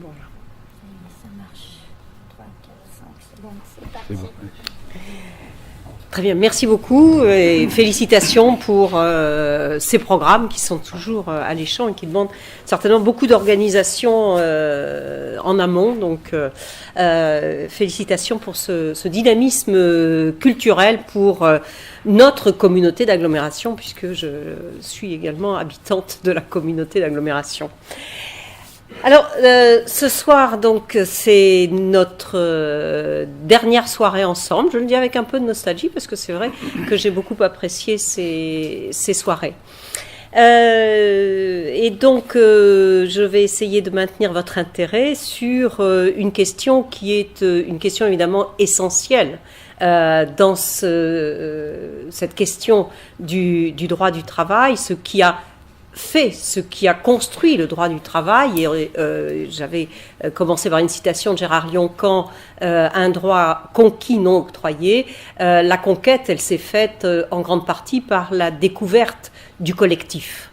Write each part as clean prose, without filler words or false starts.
Voilà. Ça marche. 3, 4, 5, c'est bon, c'est parti. C'est bon. Très bien, merci beaucoup et félicitations pour ces programmes qui sont toujours alléchants et qui demandent certainement beaucoup d'organisation en amont. Donc, félicitations pour ce dynamisme culturel pour notre communauté d'agglomération, puisque je suis également habitante de la communauté d'agglomération. Alors, ce soir, donc, c'est notre dernière soirée ensemble. Je le dis avec un peu de nostalgie, parce que c'est vrai que j'ai beaucoup apprécié ces soirées. Et donc, je vais essayer de maintenir votre intérêt sur une question qui est une question évidemment essentielle dans cette question du droit du travail, ce qui a construit le droit du travail. Et j'avais commencé par une citation de Gérard Lyon-Can, un droit conquis non octroyé. La conquête, elle s'est faite en grande partie par la découverte du collectif.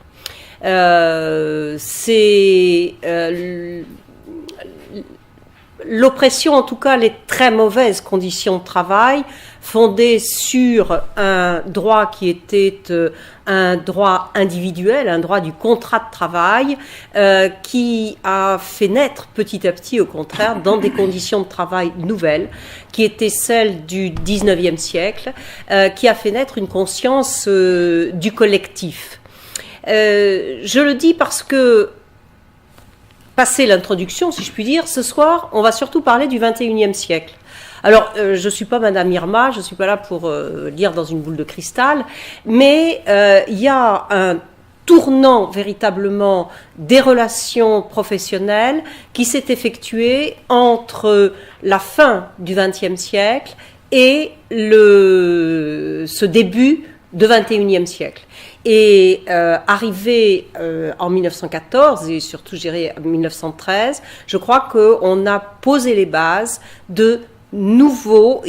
L'oppression, en tout cas les très mauvaises conditions de travail, fondées sur un droit qui était un droit individuel, un droit du contrat de travail, qui a fait naître petit à petit, au contraire, dans des conditions de travail nouvelles, qui étaient celles du XIXe siècle, qui a fait naître une conscience du collectif. Je le dis parce que, passé l'introduction, si je puis dire, ce soir, on va surtout parler du XXIe siècle. Alors, je ne suis pas Madame Irma, je ne suis pas là pour lire dans une boule de cristal, mais il y a un tournant véritablement des relations professionnelles qui s'est effectué entre la fin du XXe siècle et ce début de XXIe siècle. Et arrivé en 1914 et surtout, je dirais, en 1913, je crois qu'on a posé les bases d'un nouveau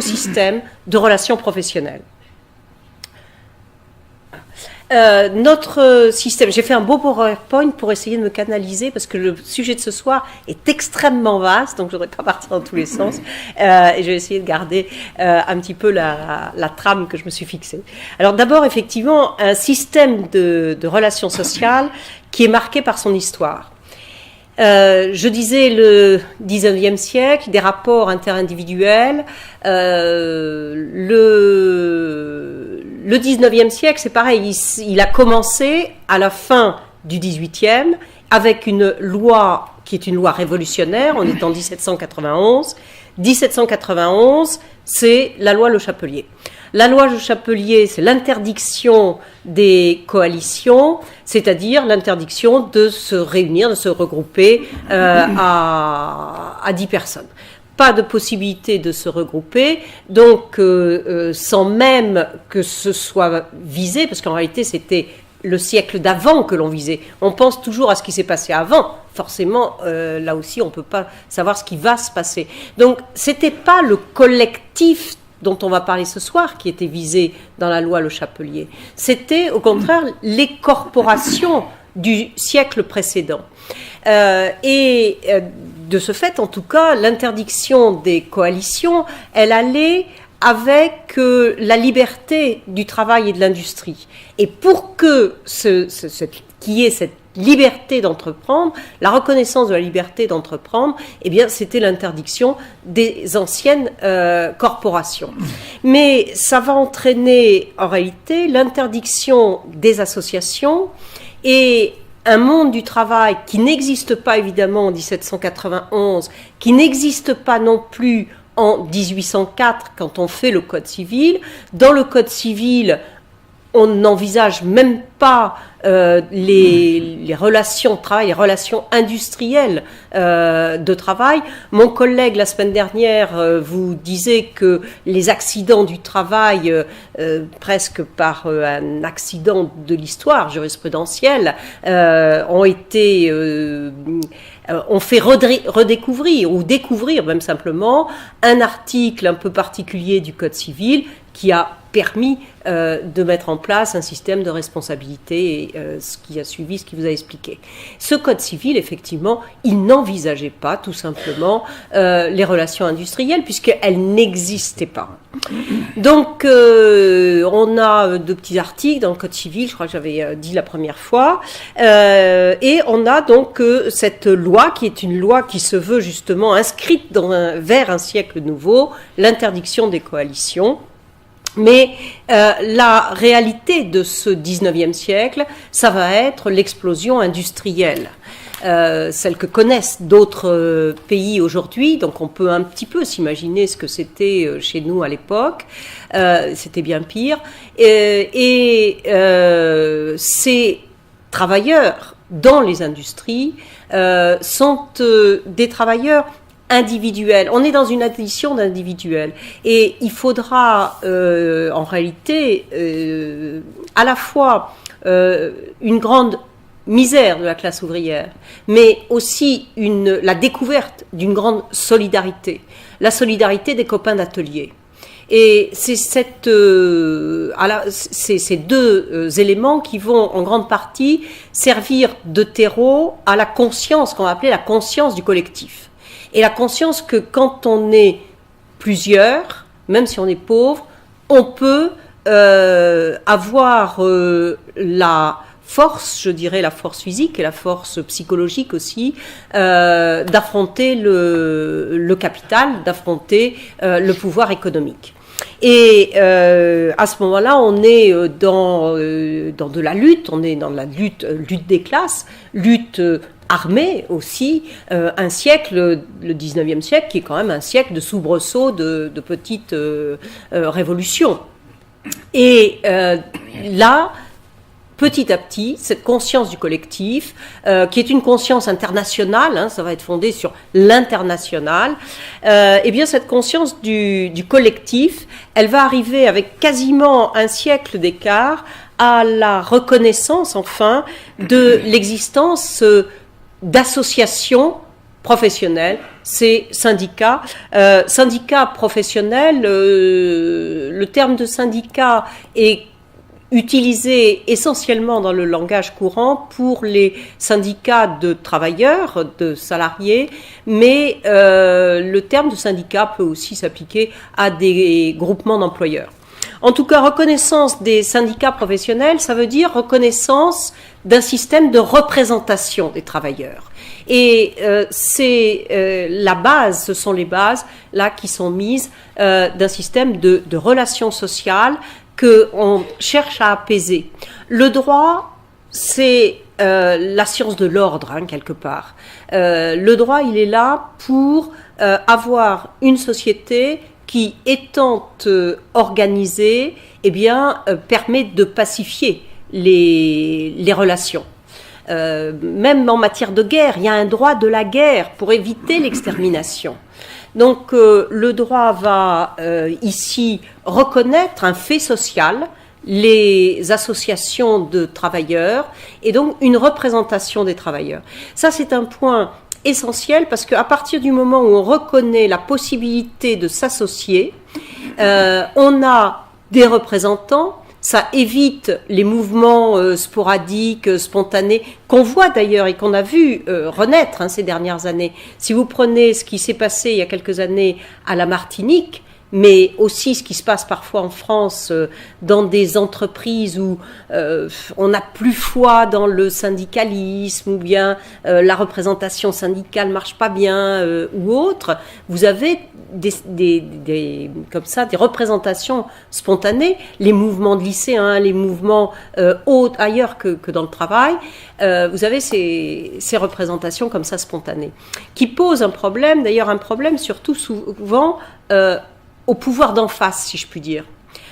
système de relations professionnelles. Notre système, j'ai fait un beau PowerPoint pour essayer de me canaliser parce que le sujet de ce soir est extrêmement vaste, donc je ne voudrais pas partir dans tous les sens, et je vais essayer de garder un petit peu la trame que je me suis fixée. Alors d'abord, effectivement, un système de relations sociales qui est marqué par son histoire. Je disais le 19e siècle, des rapports interindividuels. Le 19e siècle, c'est pareil, il a commencé à la fin du 18e avec une loi qui est une loi révolutionnaire. On est en 1791. 1791, c'est la loi Le Chapelier. La loi Le Chapelier, c'est l'interdiction des coalitions, c'est-à-dire l'interdiction de se réunir, de se regrouper à 10 personnes. Pas de possibilité de se regrouper, donc sans même que ce soit visé, parce qu'en réalité c'était le siècle d'avant que l'on visait. On pense toujours à ce qui s'est passé avant. Forcément, là aussi, on ne peut pas savoir ce qui va se passer. Donc, ce n'était pas le collectif dont on va parler ce soir qui était visé dans la loi Le Chapelier. C'était, au contraire, les corporations du siècle précédent. De ce fait, en tout cas, l'interdiction des coalitions, elle allait avec la liberté du travail et de l'industrie. Et pour que qu'il y ait cette liberté d'entreprendre, la reconnaissance de la liberté d'entreprendre, eh bien, c'était l'interdiction des anciennes corporations. Mais ça va entraîner, en réalité, l'interdiction des associations et un monde du travail qui n'existe pas, évidemment, en 1791, qui n'existe pas non plus en 1804, quand on fait le Code civil. Dans le Code civil, on n'envisage même pas les relations de travail, les relations industrielles de travail. Mon collègue, la semaine dernière, vous disait que les accidents du travail, presque par un accident de l'histoire jurisprudentielle, ont fait redécouvrir ou découvrir même simplement un article un peu particulier du Code civil qui a permis de mettre en place un système de responsabilité et ce qui a suivi, ce qui vous a expliqué. Ce code civil, effectivement, il n'envisageait pas tout simplement les relations industrielles puisqu'elles n'existaient pas. Donc, on a deux petits articles dans le code civil, je crois que j'avais dit la première fois, et on a donc cette loi qui est une loi qui se veut justement inscrite vers un siècle nouveau, l'interdiction des coalitions. Mais la réalité de ce 19e siècle, ça va être l'explosion industrielle, celle que connaissent d'autres pays aujourd'hui. Donc on peut un petit peu s'imaginer ce que c'était chez nous à l'époque. C'était bien pire. Et ces travailleurs dans les industries sont des travailleurs individuel. On est dans une addition d'individuels et il faudra en réalité à la fois une grande misère de la classe ouvrière, mais aussi la découverte d'une grande solidarité, la solidarité des copains d'atelier. Et c'est ces deux éléments qui vont en grande partie servir de terreau à la conscience qu'on va appeler la conscience du collectif. Et la conscience que quand on est plusieurs, même si on est pauvre, on peut avoir la force, je dirais la force physique et la force psychologique aussi, d'affronter le capital, d'affronter le pouvoir économique. Et à ce moment-là, on est dans de la lutte, on est dans la lutte des classes, lutte armée aussi, un siècle, le 19e siècle, qui est quand même un siècle de soubresauts, de petites révolutions. Et là, petit à petit, cette conscience du collectif, qui est une conscience internationale, ça va être fondé sur l'international, et bien cette conscience du collectif, elle va arriver avec quasiment un siècle d'écart à la reconnaissance, enfin, de l'existence d'associations professionnelles, ces syndicats. Syndicats professionnels, le terme de syndicat est utilisé essentiellement dans le langage courant pour les syndicats de travailleurs, de salariés, mais le terme de syndicat peut aussi s'appliquer à des groupements d'employeurs. En tout cas, reconnaissance des syndicats professionnels, ça veut dire reconnaissance d'un système de représentation des travailleurs. Et c'est la base, ce sont les bases là qui sont mises d'un système de relations sociales qu'on cherche à apaiser. Le droit, c'est la science de l'ordre, quelque part. Le droit, il est là pour avoir une société qui, étant organisée, permet de pacifier les relations. Même en matière de guerre, il y a un droit de la guerre pour éviter l'extermination. Donc le droit va ici reconnaître un fait social, les associations de travailleurs, et donc une représentation des travailleurs. Ça, c'est un point essentiel parce qu'à partir du moment où on reconnaît la possibilité de s'associer, on a des représentants. Ça évite les mouvements sporadiques, spontanés, qu'on voit d'ailleurs et qu'on a vu renaître ces dernières années. Si vous prenez ce qui s'est passé il y a quelques années à la Martinique, mais aussi ce qui se passe parfois en France dans des entreprises où on n'a plus foi dans le syndicalisme ou bien la représentation syndicale marche pas bien ou autre, vous avez comme ça des représentations spontanées, les mouvements de lycéens, les mouvements ailleurs que dans le travail, vous avez ces représentations comme ça spontanées, qui posent un problème, d'ailleurs un problème surtout souvent au pouvoir d'en face, si je puis dire.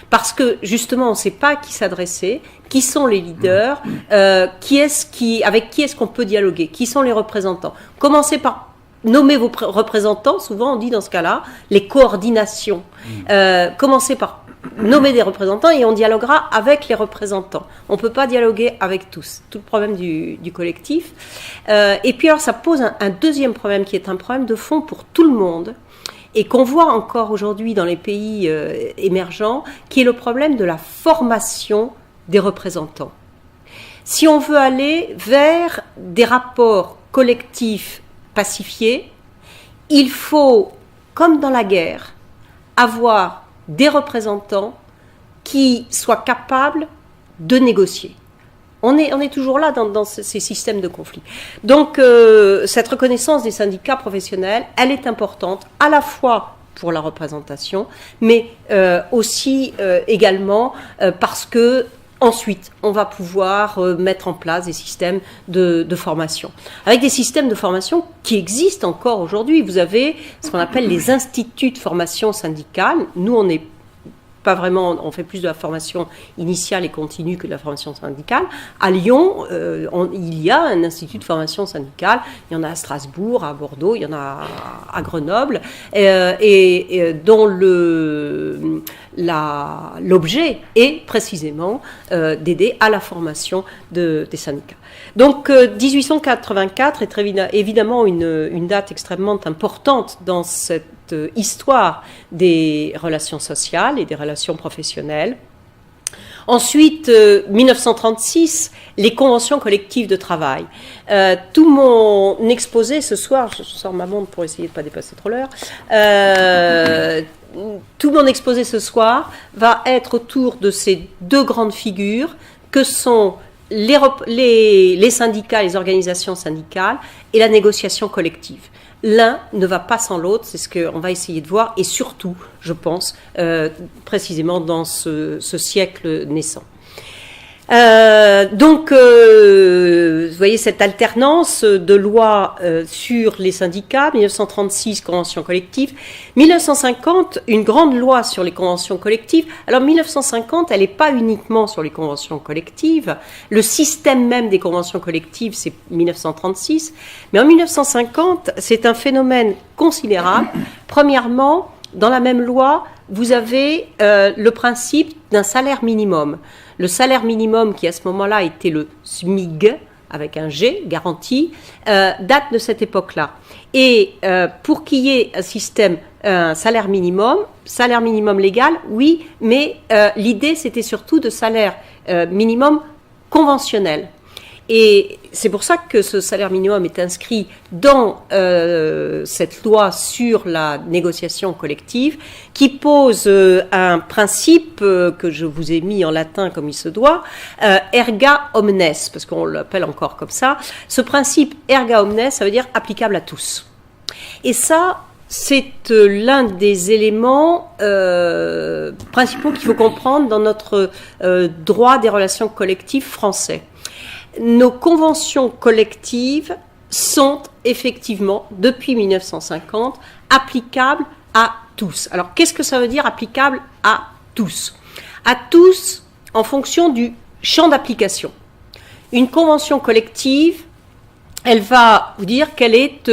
Parce que, justement, on ne sait pas à qui s'adresser, qui sont les leaders, avec qui est-ce qu'on peut dialoguer, qui sont les représentants. Commencez par nommer vos représentants, souvent on dit dans ce cas-là, les coordinations. Commencez par nommer des représentants et on dialoguera avec les représentants. On ne peut pas dialoguer avec tous. Tout le problème du collectif. Et puis alors ça pose un deuxième problème qui est un problème de fond pour tout le monde et qu'on voit encore aujourd'hui dans les pays émergents, qui est le problème de la formation des représentants. Si on veut aller vers des rapports collectifs pacifiés, il faut, comme dans la guerre, avoir des représentants qui soient capables de négocier. On est toujours là dans ces systèmes de conflit. Donc, cette reconnaissance des syndicats professionnels, elle est importante à la fois pour la représentation, mais aussi également parce que ensuite, on va pouvoir mettre en place des systèmes de formation. Avec des systèmes de formation qui existent encore aujourd'hui. Vous avez ce qu'on appelle les instituts de formation syndicale. Nous, on n'est pas vraiment, on fait plus de la formation initiale et continue que de la formation syndicale. À Lyon, il y a un institut de formation syndicale. Il y en a à Strasbourg, à Bordeaux, il y en a à Grenoble, dont l'objet est précisément d'aider à la formation des syndicats. Donc 1884 est évidemment une date extrêmement importante dans cette histoire des relations sociales et des relations professionnelles. Ensuite, 1936, les conventions collectives de travail. Tout mon exposé ce soir, je sors ma montre pour essayer de ne pas dépasser trop l'heure, tout mon exposé ce soir va être autour de ces deux grandes figures que sont les syndicats, les organisations syndicales et la négociation collective. L'un ne va pas sans l'autre, c'est ce qu'on va essayer de voir, et surtout, je pense, précisément dans ce siècle naissant. Donc, vous voyez cette alternance de lois sur les syndicats, 1936, convention collective, 1950, une grande loi sur les conventions collectives. Alors, 1950, elle n'est pas uniquement sur les conventions collectives, le système même des conventions collectives, c'est 1936, mais en 1950, c'est un phénomène considérable. Premièrement, dans la même loi, vous avez le principe d'un salaire minimum. Le salaire minimum, qui à ce moment-là était le SMIG, avec un G, garanti, date de cette époque-là. Et pour qu'il y ait un salaire minimum légal, oui, mais l'idée, c'était surtout de salaire minimum conventionnel. Et c'est pour ça que ce salaire minimum est inscrit dans cette loi sur la négociation collective, qui pose un principe que je vous ai mis en latin comme il se doit, erga omnes, parce qu'on l'appelle encore comme ça. Ce principe erga omnes, ça veut dire applicable à tous. Et ça, c'est l'un des éléments principaux qu'il faut comprendre dans notre droit des relations collectives français. Nos conventions collectives sont effectivement, depuis 1950, applicables à tous. Alors, qu'est-ce que ça veut dire applicable à tous ? À tous en fonction du champ d'application. Une convention collective, elle va vous dire qu'elle est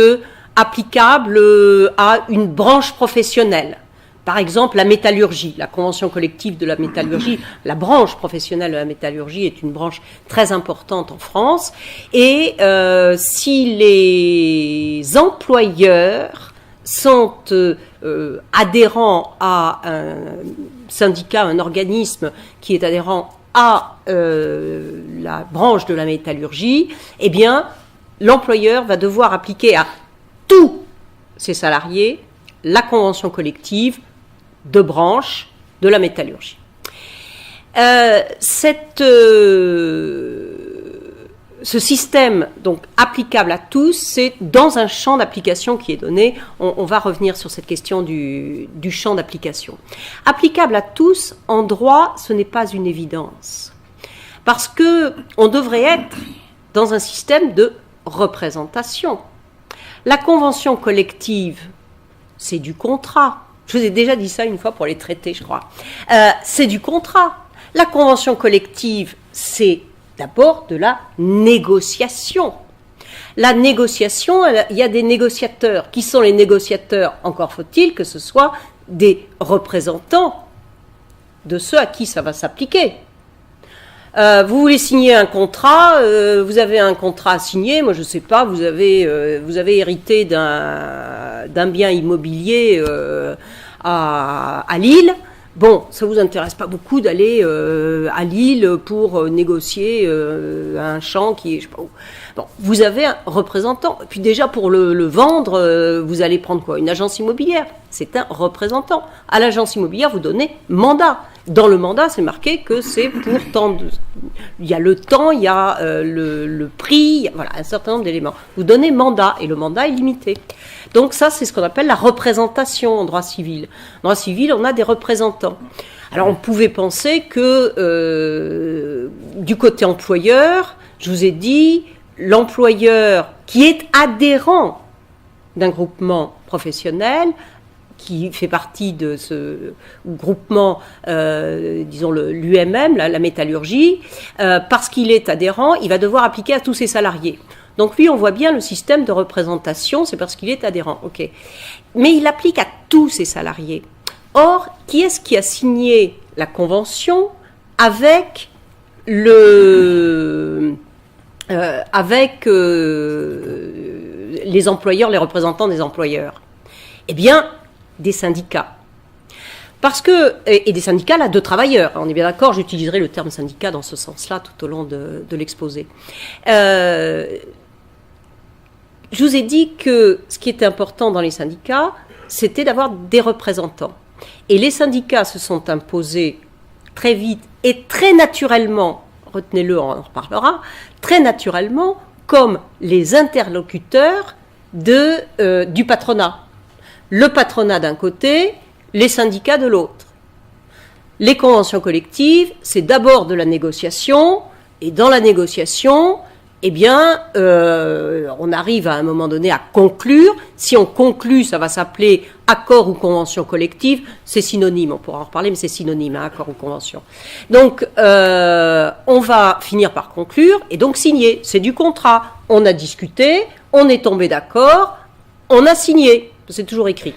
applicable à une branche professionnelle. Par exemple, la métallurgie, la convention collective de la métallurgie, la branche professionnelle de la métallurgie est une branche très importante en France. Et si les employeurs sont adhérents à un syndicat, un organisme qui est adhérent à la branche de la métallurgie, eh bien, l'employeur va devoir appliquer à tous ses salariés la convention collective de branche de la métallurgie. Ce système, donc applicable à tous, c'est dans un champ d'application qui est donné. On va revenir sur cette question du champ d'application. Applicable à tous, en droit, ce n'est pas une évidence. Parce qu'on devrait être dans un système de représentation. La convention collective, c'est du contrat. Je vous ai déjà dit ça une fois pour les traités, je crois. C'est du contrat. La convention collective, c'est d'abord de la négociation. La négociation, il y a des négociateurs. Qui sont les négociateurs ? Encore faut-il que ce soit des représentants de ceux à qui ça va s'appliquer. Vous voulez signer un contrat, vous avez un contrat à signer, moi je ne sais pas, vous avez hérité d'un bien immobilier à Lille. Bon, ça ne vous intéresse pas beaucoup d'aller à Lille pour négocier un champ qui est, je sais pas où. Bon, vous avez un représentant. Et puis déjà, pour le vendre, vous allez prendre quoi? Une agence immobilière. C'est un représentant. À l'agence immobilière, vous donnez mandat. Dans le mandat, c'est marqué que c'est pour tant de... Il y a le temps, il y a le prix, voilà, un certain nombre d'éléments. Vous donnez mandat, et le mandat est limité. Donc ça, c'est ce qu'on appelle la représentation en droit civil. En droit civil, on a des représentants. Alors, on pouvait penser que du côté employeur, je vous ai dit, l'employeur qui est adhérent d'un groupement professionnel, qui fait partie de ce groupement, disons l'UMM, la métallurgie, parce qu'il est adhérent, il va devoir appliquer à tous ses salariés. Donc lui, on voit bien le système de représentation, c'est parce qu'il est adhérent, ok. Mais il applique à tous ses salariés. Or, qui est-ce qui a signé la convention avec les employeurs, les représentants des employeurs? Eh bien, des syndicats. Parce que, et des syndicats là, de travailleurs, on est bien d'accord, j'utiliserai le terme syndicat dans ce sens-là tout au long de l'exposé. Je vous ai dit que ce qui était important dans les syndicats, c'était d'avoir des représentants. Et les syndicats se sont imposés très vite et très naturellement, retenez-le, on en reparlera, très naturellement comme les interlocuteurs du patronat. Le patronat d'un côté, les syndicats de l'autre. Les conventions collectives, c'est d'abord de la négociation, et dans la négociation, eh bien, on arrive à un moment donné à conclure. Si on conclut, ça va s'appeler accord ou convention collective. C'est synonyme, on pourra en reparler, mais c'est synonyme, hein, accord ou convention. Donc, on va finir par conclure et donc signer. C'est du contrat. On a discuté, on est tombé d'accord, on a signé. C'est toujours écrit.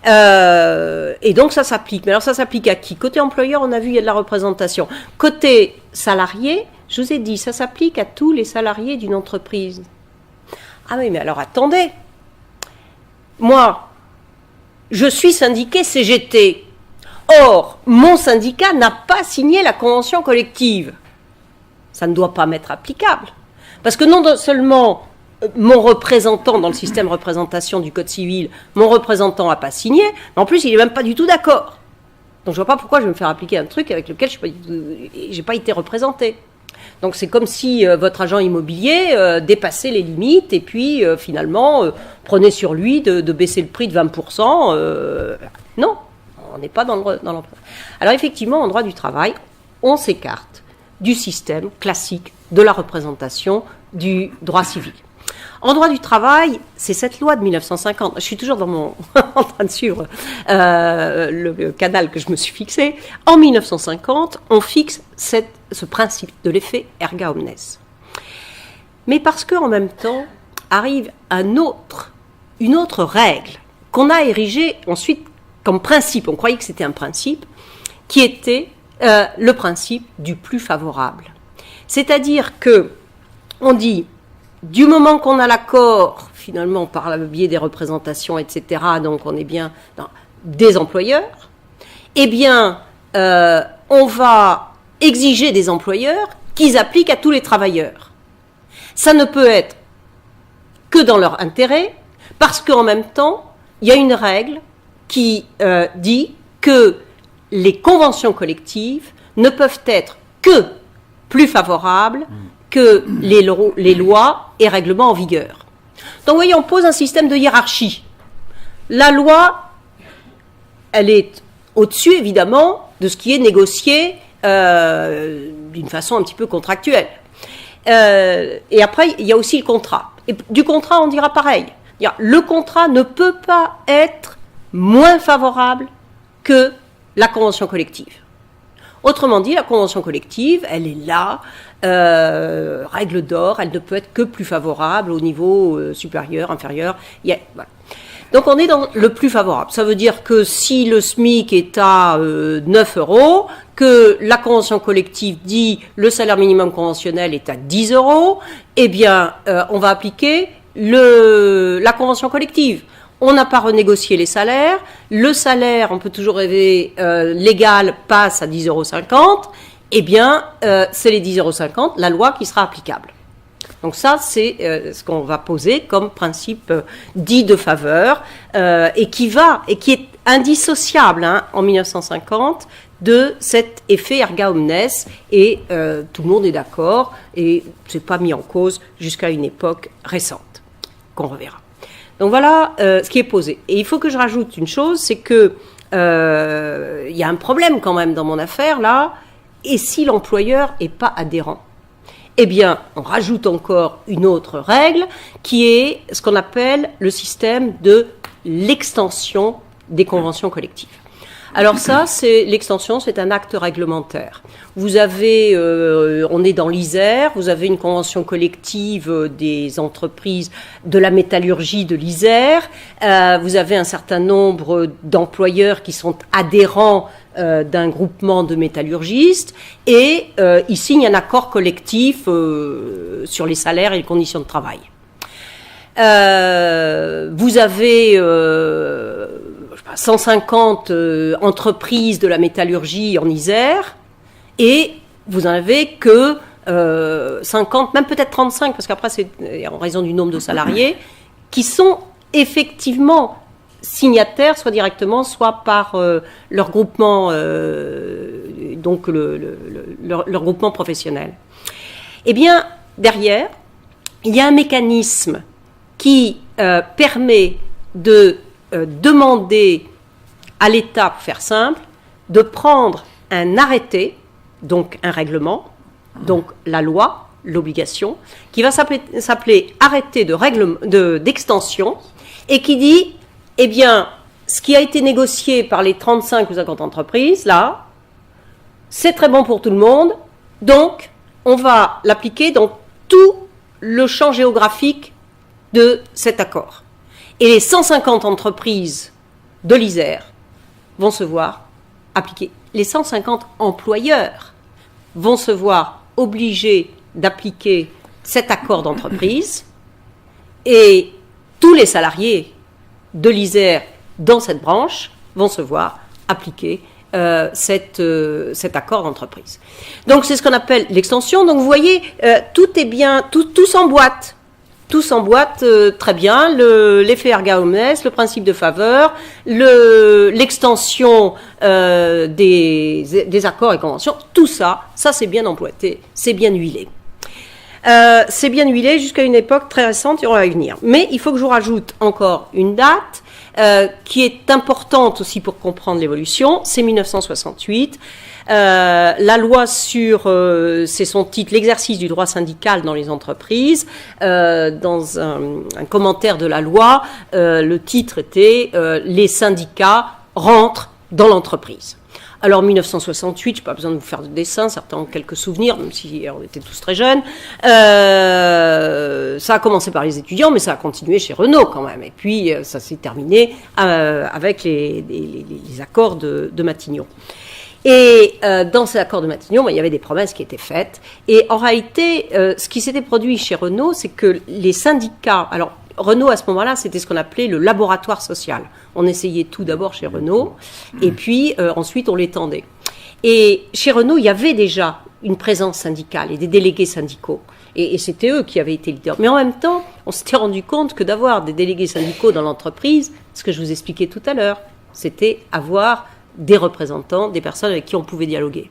Et donc, ça s'applique. Mais alors, ça s'applique à qui? Côté employeur, on a vu, il y a de la représentation. Côté salarié, je vous ai dit, ça s'applique à tous les salariés d'une entreprise. Ah oui, mais alors attendez. Moi, je suis syndiqué CGT. Or, mon syndicat n'a pas signé la convention collective. Ça ne doit pas m'être applicable. Parce que non seulement mon représentant dans le système de représentation du Code civil, mon représentant n'a pas signé, mais en plus, il n'est même pas du tout d'accord. Donc, je ne vois pas pourquoi je vais me faire appliquer un truc avec lequel je n'ai pas été représenté. Donc c'est comme si votre agent immobilier dépassait les limites et puis finalement prenait sur lui de baisser le prix de 20%. Non, on n'est pas dans l'emploi. Alors effectivement, en droit du travail, on s'écarte du système classique de la représentation du droit civil. En droit du travail, c'est cette loi de 1950. Je suis toujours en train de suivre le canal que je me suis fixé. En 1950, on fixe ce principe de l'effet erga omnes. Mais parce qu'en même temps, arrive une autre règle qu'on a érigée ensuite comme principe. On croyait que c'était un principe qui était le principe du plus favorable. C'est-à-dire que on dit, du moment qu'on a l'accord, finalement, par le biais des représentations, etc., donc on est bien dans des employeurs, eh bien, on va exiger des employeurs qu'ils appliquent à tous les travailleurs. Ça ne peut être que dans leur intérêt, parce qu'en même temps, il y a une règle qui dit que les conventions collectives ne peuvent être que plus favorables que les lois et règlements en vigueur. Donc, vous voyez, on pose un système de hiérarchie. La loi, elle est au-dessus, évidemment, de ce qui est négocié d'une façon un petit peu contractuelle. Et après, il y a aussi le contrat. Et du contrat, on dira pareil. Le contrat ne peut pas être moins favorable que la convention collective. Autrement dit, la convention collective, elle est là, règle d'or, elle ne peut être que plus favorable au niveau supérieur, inférieur. Voilà. Donc on est dans le plus favorable. Ça veut dire que si le SMIC est à 9 euros, que la convention collective dit le salaire minimum conventionnel est à 10 euros, eh bien on va appliquer la convention collective. On n'a pas renégocié les salaires. Le salaire, on peut toujours rêver, légal passe à 10,50 €. Eh bien, c'est les 10,50 €, la loi qui sera applicable. Donc ça, c'est ce qu'on va poser comme principe dit de faveur et qui est indissociable en 1950 de cet effet erga omnes et tout le monde est d'accord et c'est pas mis en cause jusqu'à une époque récente qu'on reverra. Donc voilà ce qui est posé. Et il faut que je rajoute une chose, c'est que il y a un problème quand même dans mon affaire là. Et si l'employeur n'est pas adhérent, eh bien, on rajoute encore une autre règle qui est ce qu'on appelle le système de l'extension des conventions collectives. Alors ça, l'extension, c'est un acte réglementaire. Vous avez, on est dans l'Isère, vous avez une convention collective des entreprises de la métallurgie de l'Isère, vous avez un certain nombre d'employeurs qui sont adhérents d'un groupement de métallurgistes et ils signent un accord collectif sur les salaires et les conditions de travail. Vous avez 150 entreprises de la métallurgie en Isère et vous n'en avez que 50, même peut-être 35, parce qu'après c'est en raison du nombre de salariés, qui sont effectivement signataires, soit directement, soit par leur groupement, donc leur groupement professionnel. Eh bien, derrière, il y a un mécanisme qui permet de demander à l'État, pour faire simple, de prendre un arrêté, donc un règlement, donc la loi, l'obligation, qui va s'appeler arrêté d'extension, et qui dit, eh bien, ce qui a été négocié par les 35 ou 50 entreprises, là, c'est très bon pour tout le monde, donc on va l'appliquer dans tout le champ géographique de cet accord. Et les 150 entreprises de l'Isère vont se voir appliquer. Les 150 employeurs vont se voir obligés d'appliquer cet accord d'entreprise et tous les salariés de l'Isère dans cette branche vont se voir appliquer cet accord d'entreprise. Donc c'est ce qu'on appelle l'extension. Donc vous voyez, tout est bien, tout s'emboîte. Tout s'emboîte très bien, l'effet erga omnes, le principe de faveur, l'extension des accords et conventions, tout ça c'est bien emboîté, c'est bien huilé. C'est bien huilé jusqu'à une époque très récente et on va y venir. Mais il faut que je vous rajoute encore une date qui est importante aussi pour comprendre l'évolution, c'est 1968. La loi sur, c'est son titre, l'exercice du droit syndical dans les entreprises. Dans un commentaire de la loi, le titre était les syndicats rentrent dans l'entreprise. Alors 1968, je n'ai pas besoin de vous faire de dessin, certains ont quelques souvenirs, même si on était tous très jeunes. Ça a commencé par les étudiants, mais ça a continué chez Renault quand même. Et puis ça s'est terminé avec les accords de Matignon. Et dans ces accords de Matignon, il y avait des promesses qui étaient faites. Et en réalité, ce qui s'était produit chez Renault, c'est que les syndicats... Alors, Renault, à ce moment-là, c'était ce qu'on appelait le laboratoire social. On essayait tout d'abord chez Renault, et puis ensuite on l'étendait. Et chez Renault, il y avait déjà une présence syndicale et des délégués syndicaux. Et c'était eux qui avaient été leaders. Mais en même temps, on s'était rendu compte que d'avoir des délégués syndicaux dans l'entreprise, ce que je vous expliquais tout à l'heure, c'était avoir des représentants, des personnes avec qui on pouvait dialoguer.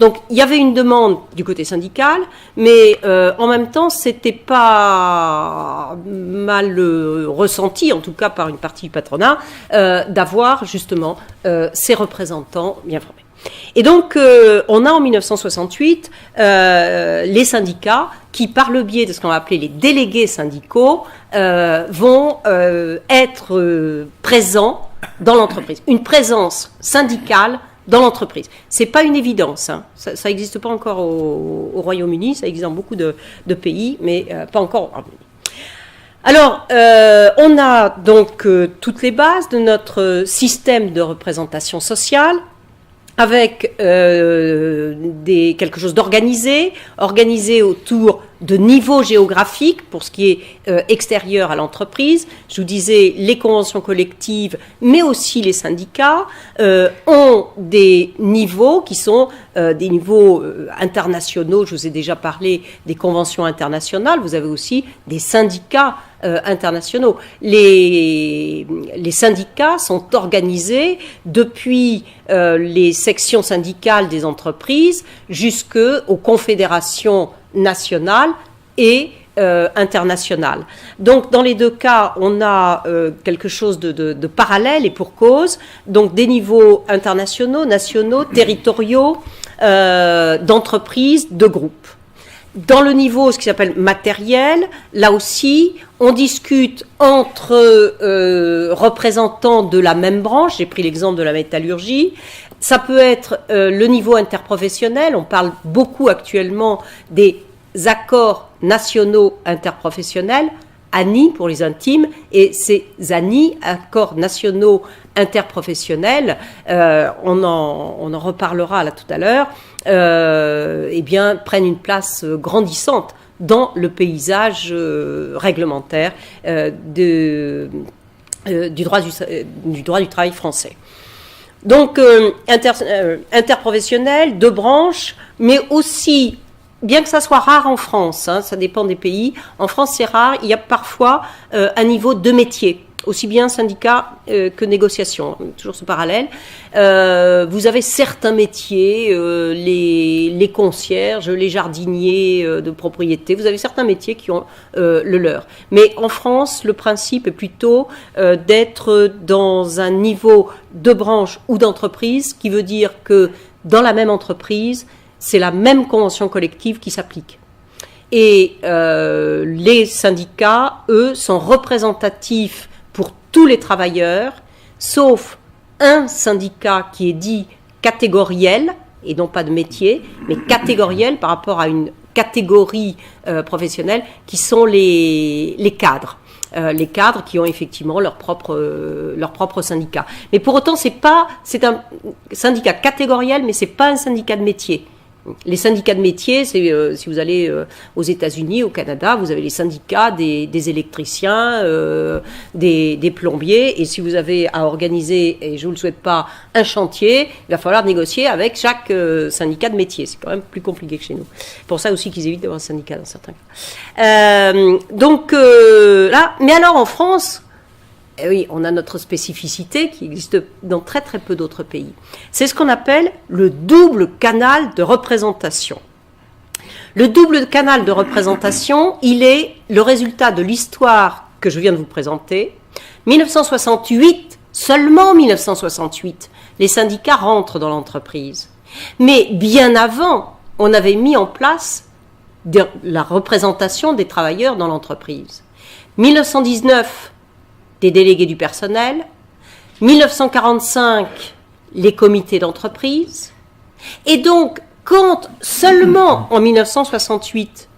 Donc, il y avait une demande du côté syndical, mais en même temps, c'était pas mal ressenti, en tout cas par une partie du patronat, d'avoir justement ces représentants bien formés. Et donc, on a en 1968 les syndicats qui, par le biais de ce qu'on va appeler les délégués syndicaux, vont être présents dans l'entreprise. Une présence syndicale dans l'entreprise. C'est pas une évidence. Hein. Ça n'existe pas encore au Royaume-Uni, ça existe dans beaucoup de pays, mais pas encore au Royaume-Uni. Alors, on a donc toutes les bases de notre système de représentation sociale, avec quelque chose d'organisé, organisé autour de niveaux géographiques pour ce qui est extérieur à l'entreprise. Je vous disais, les conventions collectives, mais aussi les syndicats, ont des niveaux qui sont des niveaux internationaux. Je vous ai déjà parlé des conventions internationales. Vous avez aussi des syndicats internationaux. Les syndicats sont organisés depuis les sections syndicales des entreprises jusqu'aux confédérations nationales et internationales. Donc, dans les deux cas, on a quelque chose de parallèle et pour cause. Donc, des niveaux internationaux, nationaux, territoriaux, d'entreprises, de groupes. Dans le niveau, ce qui s'appelle matériel, là aussi, on discute entre représentants de la même branche. J'ai pris l'exemple de la métallurgie. Ça peut être le niveau interprofessionnel. On parle beaucoup actuellement des accords nationaux interprofessionnels, ANI pour les intimes, et ces ANI, accords nationaux interprofessionnels, on en reparlera là tout à l'heure, eh bien, prennent une place grandissante dans le paysage réglementaire du droit du travail français. Donc, interprofessionnel, de branches, mais aussi, bien que ça soit rare en France, hein, ça dépend des pays, en France c'est rare, il y a parfois un niveau de métier, aussi bien syndicat que négociation, toujours ce parallèle. Vous avez certains métiers, les concierges, les jardiniers de propriété, vous avez certains métiers qui ont le leur. Mais en France, le principe est plutôt d'être dans un niveau de branche ou d'entreprise, qui veut dire que dans la même entreprise, c'est la même convention collective qui s'applique. Et les syndicats, eux, sont représentatifs pour tous les travailleurs, sauf un syndicat qui est dit catégoriel, et non pas de métier, mais catégoriel par rapport à une catégorie professionnelle, qui sont les cadres. Les cadres qui ont effectivement leur propre syndicat. Mais pour autant, c'est un syndicat catégoriel, mais c'est pas un syndicat de métier. Les syndicats de métier, c'est si vous allez aux États-Unis, au Canada, vous avez les syndicats des électriciens, des plombiers, et si vous avez à organiser, et je vous le souhaite pas, un chantier, il va falloir négocier avec chaque syndicat de métier. C'est quand même plus compliqué que chez nous. Pour ça aussi qu'ils évitent d'avoir un syndicat dans certains cas. Là, mais alors en France, eh oui, on a notre spécificité qui existe dans très très peu d'autres pays. C'est ce qu'on appelle le double canal de représentation. Le double canal de représentation, il est le résultat de l'histoire que je viens de vous présenter. 1968, seulement 1968, les syndicats rentrent dans l'entreprise. Mais bien avant, on avait mis en place la représentation des travailleurs dans l'entreprise. 1919, des délégués du personnel, 1945, les comités d'entreprise, et donc, quand seulement en 1968,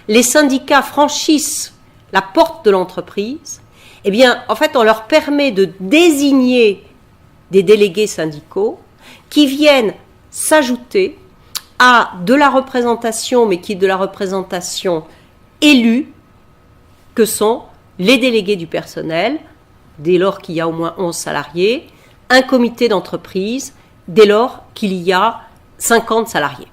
les syndicats franchissent la porte de l'entreprise, eh bien, en fait, on leur permet de désigner des délégués syndicaux qui viennent s'ajouter à de la représentation, mais qui est de la représentation élue, que sont les délégués du personnel, dès lors qu'il y a au moins 11 salariés, un comité d'entreprise, dès lors qu'il y a 50 salariés.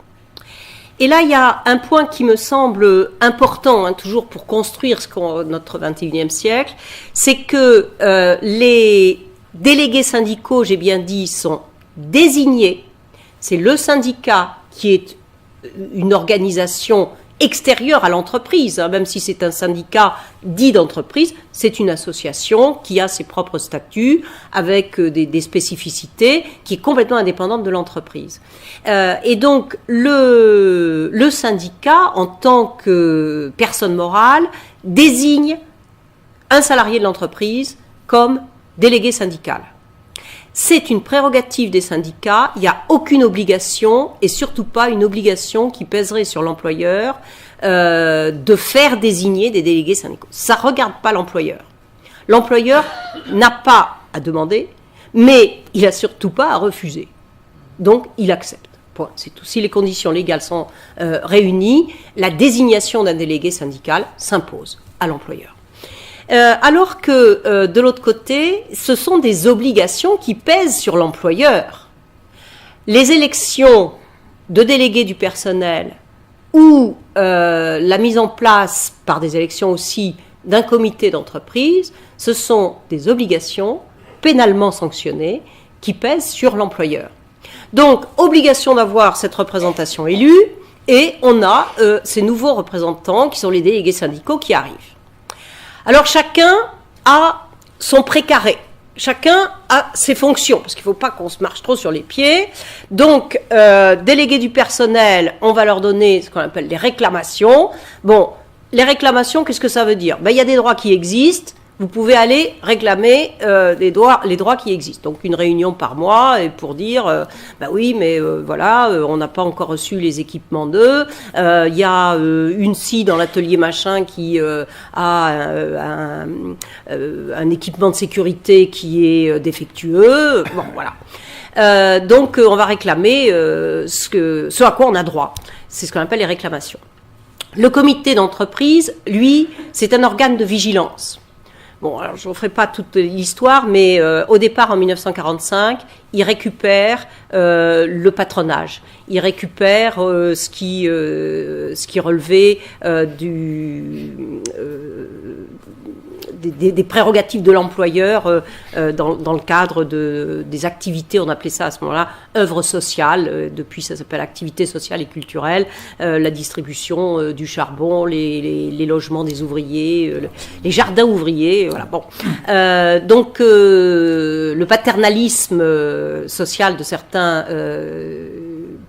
Et là, il y a un point qui me semble important, hein, toujours pour construire notre 21e siècle, c'est que les délégués syndicaux, j'ai bien dit, sont désignés. C'est le syndicat qui est une organisation extérieure à l'entreprise, hein, même si c'est un syndicat dit d'entreprise, c'est une association qui a ses propres statuts avec des spécificités, qui est complètement indépendante de l'entreprise. Et donc le syndicat, en tant que personne morale, désigne un salarié de l'entreprise comme délégué syndical. C'est une prérogative des syndicats, il n'y a aucune obligation, et surtout pas une obligation qui pèserait sur l'employeur de faire désigner des délégués syndicaux. Ça ne regarde pas l'employeur. L'employeur n'a pas à demander, mais il n'a surtout pas à refuser. Donc, il accepte. Point. C'est tout. Si les conditions légales sont réunies, la désignation d'un délégué syndical s'impose à l'employeur. Alors que, de l'autre côté, ce sont des obligations qui pèsent sur l'employeur. Les élections de délégués du personnel ou la mise en place, par des élections aussi, d'un comité d'entreprise, ce sont des obligations pénalement sanctionnées qui pèsent sur l'employeur. Donc, obligation d'avoir cette représentation élue, et on a ces nouveaux représentants qui sont les délégués syndicaux qui arrivent. Alors, chacun a son précaré, chacun a ses fonctions, parce qu'il ne faut pas qu'on se marche trop sur les pieds. Donc, délégués du personnel, on va leur donner ce qu'on appelle les réclamations. Bon, les réclamations, qu'est-ce que ça veut dire ? Il y a des droits qui existent. Vous pouvez aller réclamer les droits qui existent. Donc une réunion par mois et pour dire, oui, mais voilà, on n'a pas encore reçu les équipements d'eux. Il y a une scie dans l'atelier machin qui a un équipement de sécurité qui est défectueux. Bon, voilà. Donc on va réclamer ce à quoi on a droit. C'est ce qu'on appelle les réclamations. Le comité d'entreprise, lui, c'est un organe de vigilance. Bon, alors je ne ferai pas toute l'histoire, mais au départ, en 1945, il récupère le patronage. Il récupère ce qui relevait des prérogatives de l'employeur dans le cadre des activités, on appelait ça à ce moment-là, œuvres sociales, depuis ça s'appelle activités sociales et culturelles, la distribution du charbon, les logements des ouvriers, les jardins ouvriers, voilà. Bon, donc le paternalisme social de certains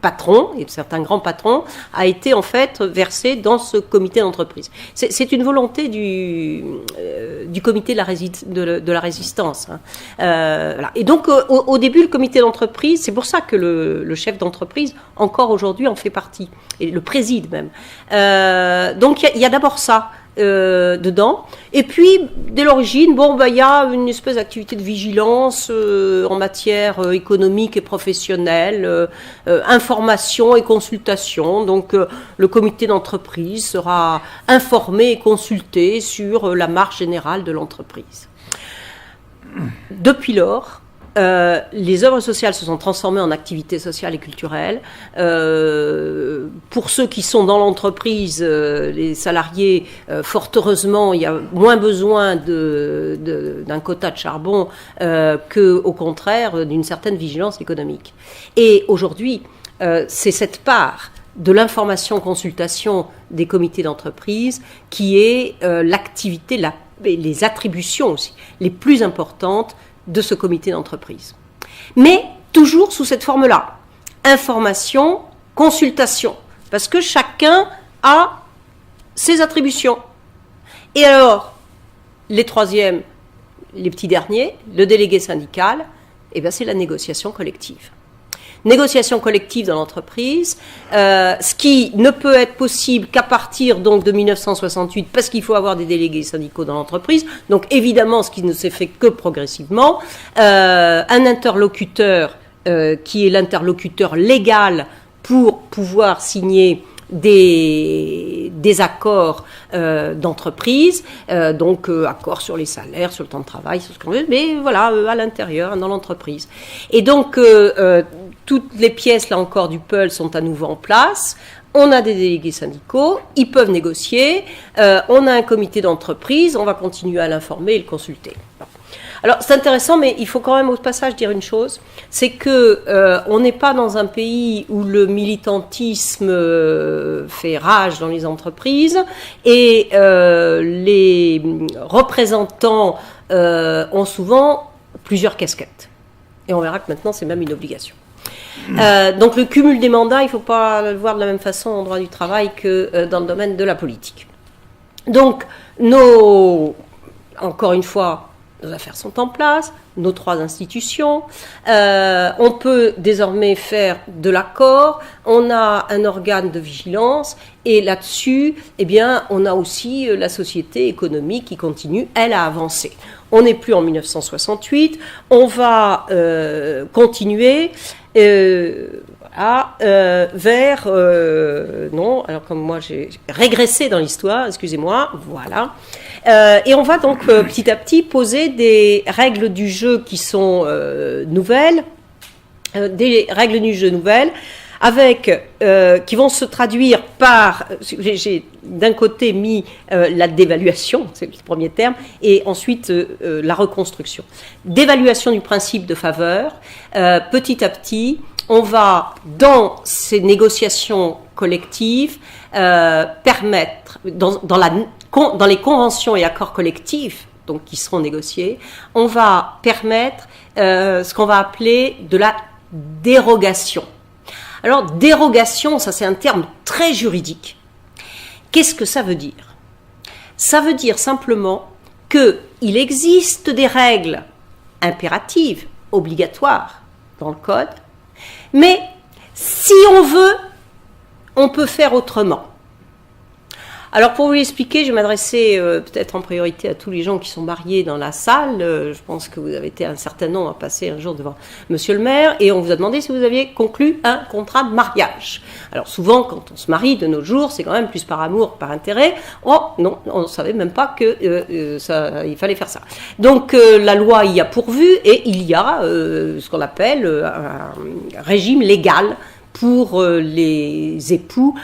patrons et de certains grands patrons a été en fait versé dans ce comité d'entreprise. C'est une volonté du comité de la résistance. Hein. Voilà. Et donc au début le comité d'entreprise, c'est pour ça que le chef d'entreprise encore aujourd'hui en fait partie et le préside même. Donc il y a d'abord ça. Dedans. Et puis, dès l'origine, il y a une espèce d'activité de vigilance en matière économique et professionnelle, information et consultation. Donc, le comité d'entreprise sera informé et consulté sur la marche générale de l'entreprise. Depuis lors, les œuvres sociales se sont transformées en activités sociales et culturelles. Pour ceux qui sont dans l'entreprise, les salariés, fort heureusement, il y a moins besoin d'un quota de charbon qu'au contraire d'une certaine vigilance économique. Et aujourd'hui, c'est cette part de l'information-consultation des comités d'entreprise qui est l'activité, les attributions aussi, les plus importantes de ce comité d'entreprise. Mais toujours sous cette forme-là. Information, consultation. Parce que chacun a ses attributions. Et alors, les troisièmes, les petits derniers, le délégué syndical, c'est la négociation collective. Négociation collective dans l'entreprise, ce qui ne peut être possible qu'à partir donc de 1968, parce qu'il faut avoir des délégués syndicaux dans l'entreprise. Donc évidemment, ce qui ne s'est fait que progressivement, un interlocuteur qui est l'interlocuteur légal pour pouvoir signer des accords d'entreprise, donc accords sur les salaires, sur le temps de travail, sur ce qu'on veut, mais voilà, à l'intérieur, dans l'entreprise. Et donc, toutes les pièces, là encore, du puzzle sont à nouveau en place. On a des délégués syndicaux, ils peuvent négocier, on a un comité d'entreprise, on va continuer à l'informer et le consulter. Alors, c'est intéressant, mais il faut quand même au passage dire une chose, c'est que on n'est pas dans un pays où le militantisme fait rage dans les entreprises et les représentants ont souvent plusieurs casquettes. Et on verra que maintenant, c'est même une obligation. Donc, le cumul des mandats, il ne faut pas le voir de la même façon en droit du travail que dans le domaine de la politique. Donc, encore une fois, nos affaires sont en place, nos 3 institutions. On peut désormais faire de l'accord. On a un organe de vigilance. Et là-dessus, eh bien, on a aussi la société économique qui continue, elle, à avancer. On n'est plus en 1968. On va continuer vers... non, alors comme moi, j'ai régressé dans l'histoire, excusez-moi, voilà. Et on va donc petit à petit poser des règles du jeu qui sont nouvelles, des règles du jeu nouvelles, qui vont se traduire par, j'ai d'un côté mis la dévaluation, c'est le premier terme, et ensuite la reconstruction. Dévaluation du principe de faveur, petit à petit, on va, dans ces négociations collectives, permettre, dans les conventions et accords collectifs donc, qui seront négociés, on va permettre ce qu'on va appeler de la dérogation. Alors, dérogation, ça c'est un terme très juridique. Qu'est-ce que ça veut dire? Ça veut dire simplement qu'il existe des règles impératives, obligatoires dans le code, mais si on veut, on peut faire autrement. Alors pour vous l'expliquer, je vais m'adresser peut-être en priorité à tous les gens qui sont mariés dans la salle. Je pense que vous avez été un certain nombre à passer un jour devant Monsieur le maire et on vous a demandé si vous aviez conclu un contrat de mariage. Alors souvent, quand on se marie de nos jours, c'est quand même plus par amour, par intérêt. Oh non, on ne savait même pas qu'il fallait faire ça. Donc la loi y a pourvu et il y a ce qu'on appelle un régime légal pour les époux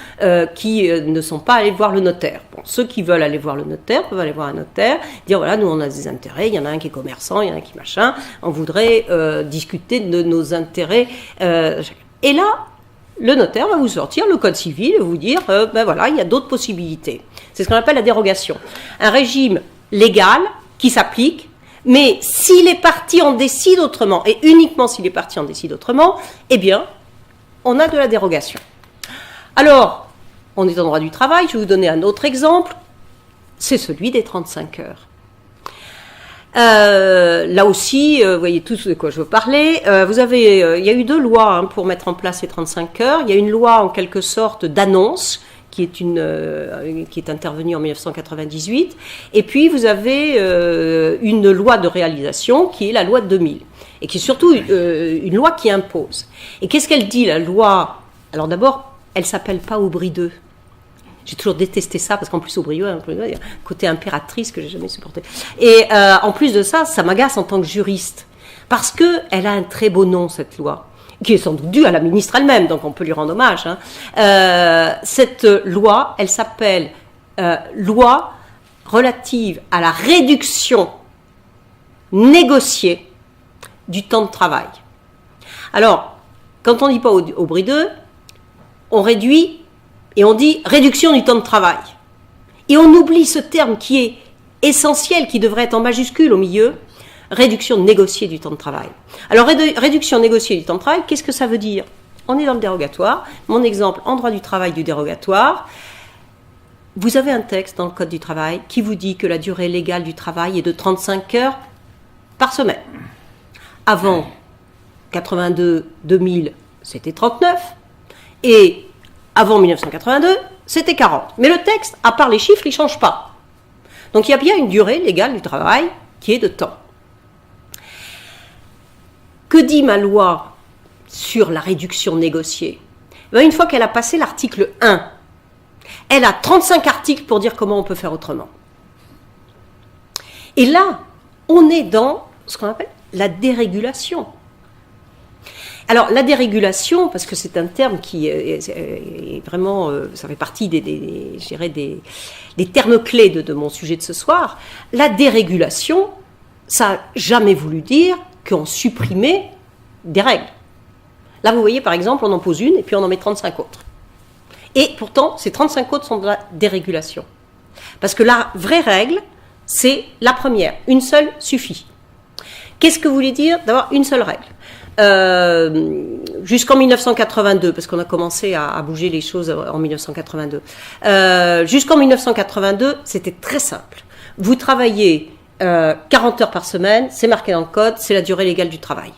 qui ne sont pas allés voir le notaire. Bon, ceux qui veulent aller voir le notaire peuvent aller voir un notaire, dire voilà, nous on a des intérêts, il y en a un qui est commerçant, il y en a un qui machin, on voudrait discuter de nos intérêts. Et là, le notaire va vous sortir le code civil et vous dire ben voilà, il y a d'autres possibilités. C'est ce qu'on appelle la dérogation. Un régime légal qui s'applique, mais si les parties en décident autrement, et uniquement si les parties en décident autrement, eh bien, on a de la dérogation. Alors, on est en droit du travail, je vais vous donner un autre exemple, c'est celui des 35 heures. Là aussi, vous voyez tout de quoi je veux parler. Il y a eu 2 lois pour mettre en place les 35 heures. Il y a une loi en quelque sorte d'annonce qui est intervenue en 1998. Et puis vous avez une loi de réalisation qui est la loi de 2000 et qui est surtout une loi qui impose. Et qu'est-ce qu'elle dit la loi? Alors d'abord, elle s'appelle pas Aubry II. J'ai toujours détesté ça, parce qu'en plus, Aubry II, il y a un côté impératrice que j'ai jamais supporté. Et en plus de ça, ça m'agace en tant que juriste, parce qu'elle a un très beau nom, cette loi, qui est sans doute due à la ministre elle-même, donc on peut lui rendre hommage. Cette loi, elle s'appelle loi relative à la réduction négociée du temps de travail. Alors, quand on ne dit pas Aubry II, on réduit et on dit réduction du temps de travail. Et on oublie ce terme qui est essentiel, qui devrait être en majuscule au milieu, réduction négociée du temps de travail. Alors, réduction négociée du temps de travail, qu'est-ce que ça veut dire? On est dans le dérogatoire. Mon exemple, en droit du travail du dérogatoire, vous avez un texte dans le Code du travail qui vous dit que la durée légale du travail est de 35 heures par semaine. Avant 82-2000, c'était 39. Et avant 1982, c'était 40. Mais le texte, à part les chiffres, il ne change pas. Donc il y a bien une durée légale du travail qui est de temps. Que dit ma loi sur la réduction négociée? Une fois qu'elle a passé l'article 1, elle a 35 articles pour dire comment on peut faire autrement. Et là, on est dans ce qu'on appelle la dérégulation. Alors, la dérégulation, parce que c'est un terme qui est vraiment, ça fait partie des termes clés de mon sujet de ce soir, la dérégulation, ça n'a jamais voulu dire qu'on supprimait des règles. Là, vous voyez, par exemple, on en pose une et puis on en met 35 autres. Et pourtant, ces 35 autres sont de la dérégulation. Parce que la vraie règle, c'est la première. Une seule suffit. Qu'est-ce que voulait dire d'avoir une seule règle? Jusqu'en 1982, parce qu'on a commencé à bouger les choses en 1982. Jusqu'en 1982, c'était très simple. Vous travaillez 40 heures par semaine, c'est marqué dans le code, c'est la durée légale du travail.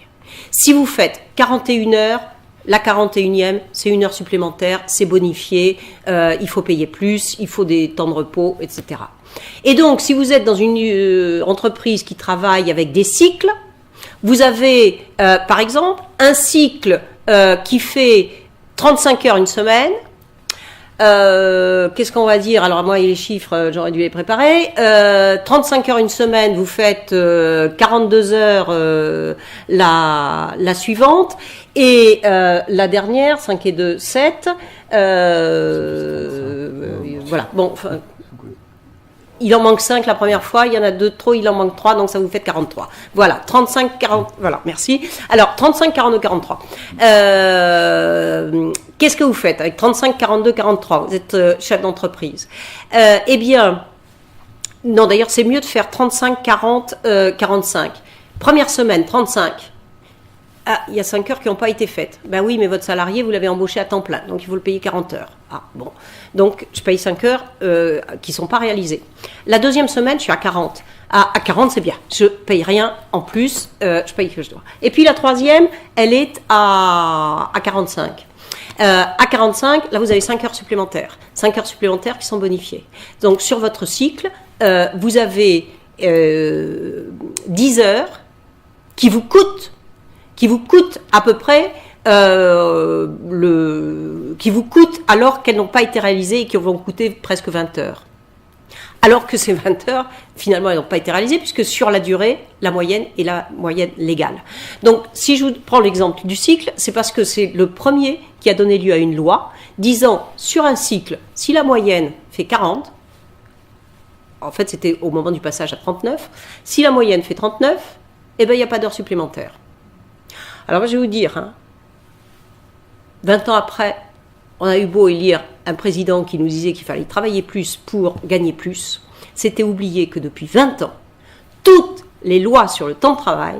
Si vous faites 41 heures, la 41e, c'est 1 heure supplémentaire, c'est bonifié, il faut payer plus, il faut des temps de repos, etc. Et donc, si vous êtes dans une entreprise qui travaille avec des cycles, vous avez, par exemple, un cycle qui fait 35 heures une semaine. Qu'est-ce qu'on va dire? Alors moi, les chiffres, j'aurais dû les préparer. 35 heures une semaine, vous faites 42 heures la suivante. Et la dernière, 5 et 2, 7. Voilà, bon... Il en manque 5 la première fois, il y en a 2 de trop, il en manque 3, donc ça vous fait 43. Voilà, 35, 40, voilà, merci. Alors, 35, 42, 43. Qu'est-ce que vous faites avec 35, 42, 43? Vous êtes chef d'entreprise. Eh bien, non, d'ailleurs, c'est mieux de faire 35, 40, 45. Première semaine, 35. Ah, il y a 5 heures qui n'ont pas été faites. Ben oui, mais votre salarié, vous l'avez embauché à temps plein, donc il faut le payer 40 heures. Ah, bon. Donc, je paye 5 heures qui ne sont pas réalisées. La deuxième semaine, je suis à 40. Ah, à 40, c'est bien. Je ne paye rien en plus, je paye ce que je dois. Et puis la troisième, elle est à 45. À 45, là, vous avez 5 heures supplémentaires. 5 heures supplémentaires qui sont bonifiées. Donc, sur votre cycle, vous avez 10 heures qui vous coûtent à peu près qui vous coûtent alors qu'elles n'ont pas été réalisées et qui vont coûter presque 20 heures. Alors que ces 20 heures, finalement, elles n'ont pas été réalisées puisque sur la durée, la moyenne est la moyenne légale. Donc, si je vous prends l'exemple du cycle, c'est parce que c'est le premier qui a donné lieu à une loi disant sur un cycle, si la moyenne fait 40, en fait, c'était au moment du passage à 39, si la moyenne fait 39, eh bien, il n'y a pas d'heures supplémentaires. Alors, je vais vous dire, 20 ans après, on a eu beau élire un président qui nous disait qu'il fallait travailler plus pour gagner plus. C'était oublié que depuis 20 ans, toutes les lois sur le temps de travail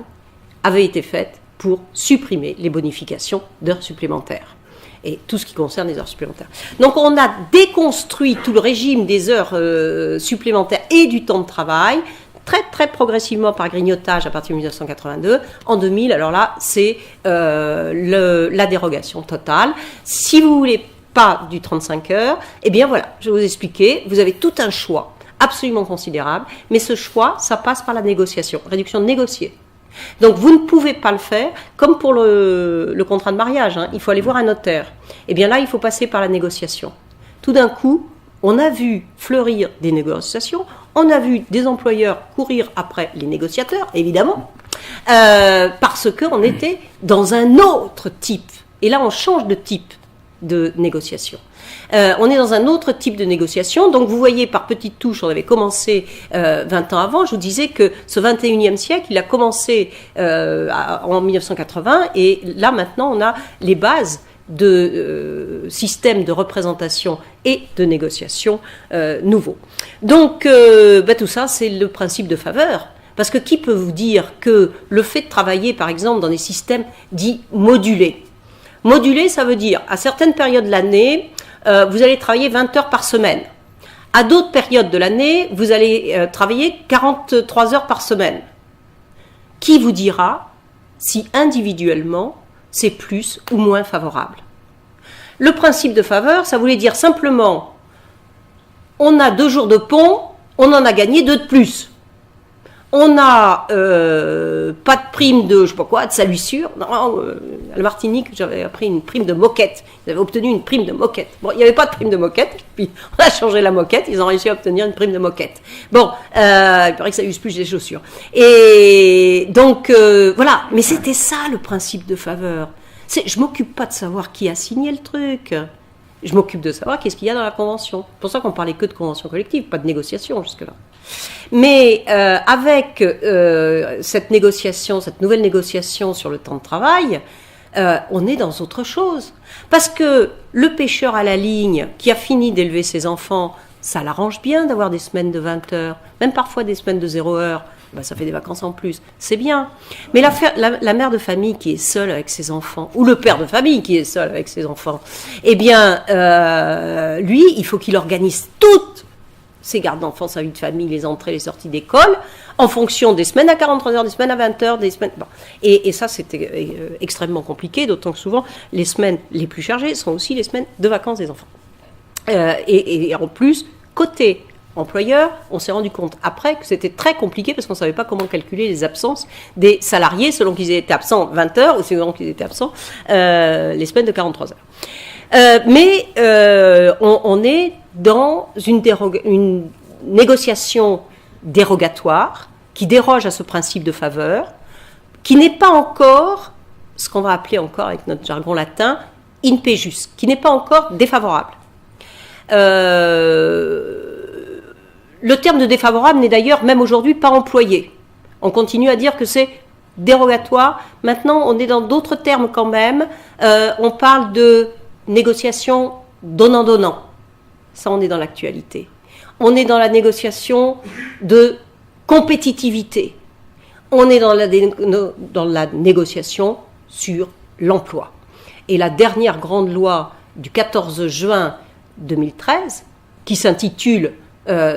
avaient été faites pour supprimer les bonifications d'heures supplémentaires. Et tout ce qui concerne les heures supplémentaires. Donc on a déconstruit tout le régime des heures supplémentaires et du temps de travail, très très progressivement par grignotage à partir de 1982. En 2000, alors là, c'est la dérogation totale. Si vous voulez pas du 35 heures, eh bien voilà, je vais vous expliquer, vous avez tout un choix absolument considérable, mais ce choix, ça passe par la négociation, réduction négociée. Donc vous ne pouvez pas le faire comme pour le contrat de mariage, il faut aller voir un notaire. Eh bien là, il faut passer par la négociation. Tout d'un coup, on a vu fleurir des négociations, on a vu des employeurs courir après les négociateurs, évidemment, parce qu'on était dans un autre type. Et là, on change de type de négociation. On est dans un autre type de négociation. Donc, vous voyez, par petites touches, on avait commencé 20 ans avant. Je vous disais que ce 21e siècle, il a commencé en 1980. Et là, maintenant, on a les bases de systèmes de représentation et de négociation nouveaux. Donc, tout ça, c'est le principe de faveur. Parce que qui peut vous dire que le fait de travailler, par exemple, dans des systèmes dits modulés? Modulé, ça veut dire, à certaines périodes de l'année, vous allez travailler 20 heures par semaine. À d'autres périodes de l'année, vous allez travailler 43 heures par semaine. Qui vous dira si individuellement, c'est plus ou moins favorable? Le principe de faveur, ça voulait dire simplement, on a 2 jours de pont, on en a gagné 2 de plus. On n'a pas de prime de, je sais pas quoi, de salissure. Non, à la Martinique, j'avais appris une prime de moquette. Ils avaient obtenu une prime de moquette. Bon, il n'y avait pas de prime de moquette, puis on a changé la moquette, ils ont réussi à obtenir une prime de moquette. Bon, il paraît que ça use plus les chaussures. Et donc, voilà. Mais c'était ça, le principe de faveur. Je m'occupe pas de savoir qui a signé le truc. Je m'occupe de savoir qu'est-ce qu'il y a dans la convention. C'est pour ça qu'on parlait que de convention collective, pas de négociation jusque-là. Mais avec cette nouvelle négociation sur le temps de travail, on est dans autre chose. Parce que le pêcheur à la ligne qui a fini d'élever ses enfants, ça l'arrange bien d'avoir des semaines de 20 heures, même parfois des semaines de 0 heure. Ça fait des vacances en plus, c'est bien. Mais la mère de famille qui est seule avec ses enfants, ou le père de famille qui est seul avec ses enfants, eh bien, lui, il faut qu'il organise toute ses gardes d'enfants, sa vie de famille, les entrées, les sorties d'école, en fonction des semaines à 43 heures, des semaines à 20 heures, des semaines... Bon. Et ça, c'était extrêmement compliqué, d'autant que souvent, les semaines les plus chargées sont aussi les semaines de vacances des enfants. Et en plus, côté employeur, on s'est rendu compte après que c'était très compliqué parce qu'on ne savait pas comment calculer les absences des salariés selon qu'ils étaient absents 20 heures ou selon qu'ils étaient absents les semaines de 43 heures. Mais on est dans une négociation dérogatoire qui déroge à ce principe de faveur, qui n'est pas encore ce qu'on va appeler encore avec notre jargon latin in pejus, qui n'est pas encore défavorable. Le terme de défavorable n'est d'ailleurs même aujourd'hui pas employé. On continue à dire que c'est dérogatoire. Maintenant, on est dans d'autres termes quand même. On parle de négociation donnant-donnant. Ça, on est dans l'actualité. On est dans la négociation de compétitivité. On est dans la négociation sur l'emploi. Et la dernière grande loi du 14 juin 2013, qui s'intitule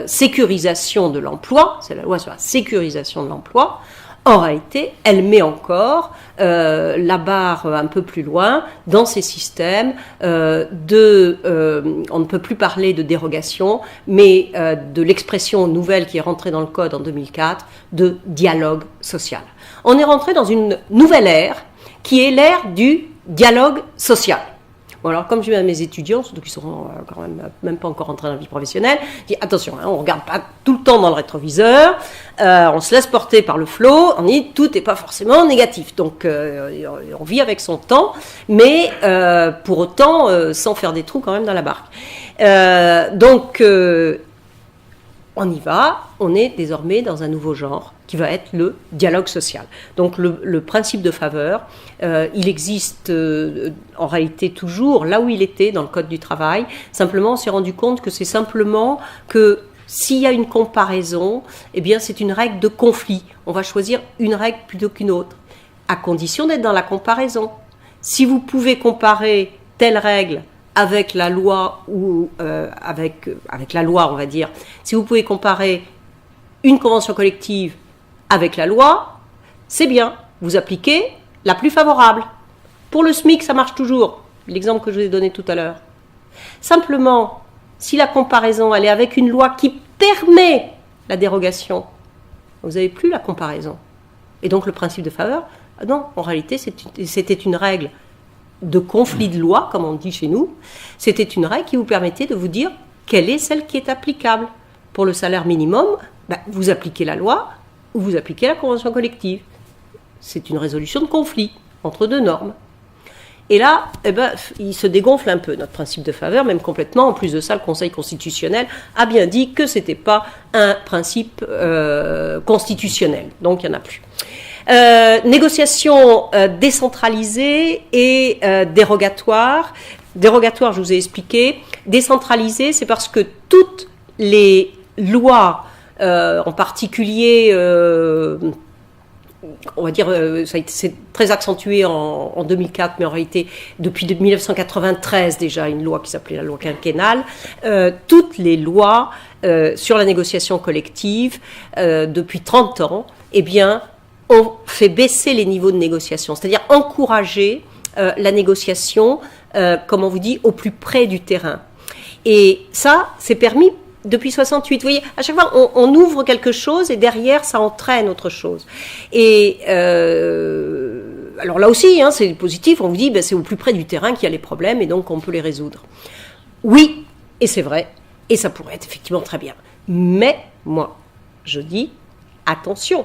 sécurisation de l'emploi, c'est la loi sur la sécurisation de l'emploi, en réalité, elle met encore la barre un peu plus loin dans ces systèmes on ne peut plus parler de dérogation, mais de l'expression nouvelle qui est rentrée dans le Code en 2004, de dialogue social. On est rentré dans une nouvelle ère, qui est l'ère du dialogue social. Bon, alors, comme je dis à mes étudiants, surtout qui seront quand même pas encore entrés dans la vie professionnelle, je dis attention, on ne regarde pas tout le temps dans le rétroviseur, on se laisse porter par le flot, on dit tout n'est pas forcément négatif. Donc, on vit avec son temps, mais pour autant, sans faire des trous quand même dans la barque. On y va, on est désormais dans un nouveau genre qui va être le dialogue social. Donc le principe de faveur, il existe en réalité toujours là où il était dans le Code du travail. Simplement, on s'est rendu compte que c'est simplement que s'il y a une comparaison, eh bien c'est une règle de conflit. On va choisir une règle plutôt qu'une autre, à condition d'être dans la comparaison. Si vous pouvez comparer telle règle avec la loi ou avec la loi, on va dire. Si vous pouvez comparer une convention collective avec la loi, c'est bien. Vous appliquez la plus favorable. Pour le SMIC, ça marche toujours. L'exemple que je vous ai donné tout à l'heure. Simplement, si la comparaison elle est avec une loi qui permet la dérogation, vous n'avez plus la comparaison. Et donc le principe de faveur, non, en réalité, c'était une règle de conflit de loi, comme on dit chez nous. C'était une règle qui vous permettait de vous dire quelle est celle qui est applicable. Pour le salaire minimum, vous appliquez la loi ou vous appliquez la convention collective. C'est une résolution de conflit entre deux normes. Et là, il se dégonfle un peu, notre principe de faveur, même complètement. En plus de ça, le Conseil constitutionnel a bien dit que ce n'était pas un principe constitutionnel. Donc, il n'y en a plus. Négociation décentralisée et dérogatoire. Dérogatoire, je vous ai expliqué. Décentralisée, c'est parce que toutes les lois, en particulier, on va dire, c'est très accentué en 2004, mais en réalité, depuis 1993 déjà, une loi qui s'appelait la loi quinquennale, toutes les lois sur la négociation collective, depuis 30 ans, eh bien, on fait baisser les niveaux de négociation, c'est-à-dire encourager la négociation, comme on vous dit, au plus près du terrain. Et ça, c'est permis depuis 68. Vous voyez, à chaque fois, on ouvre quelque chose et derrière, ça entraîne autre chose. Et alors là aussi, c'est positif, on vous dit, c'est au plus près du terrain qu'il y a les problèmes et donc on peut les résoudre. Oui, et c'est vrai, et ça pourrait être effectivement très bien. Mais moi, je dis, attention,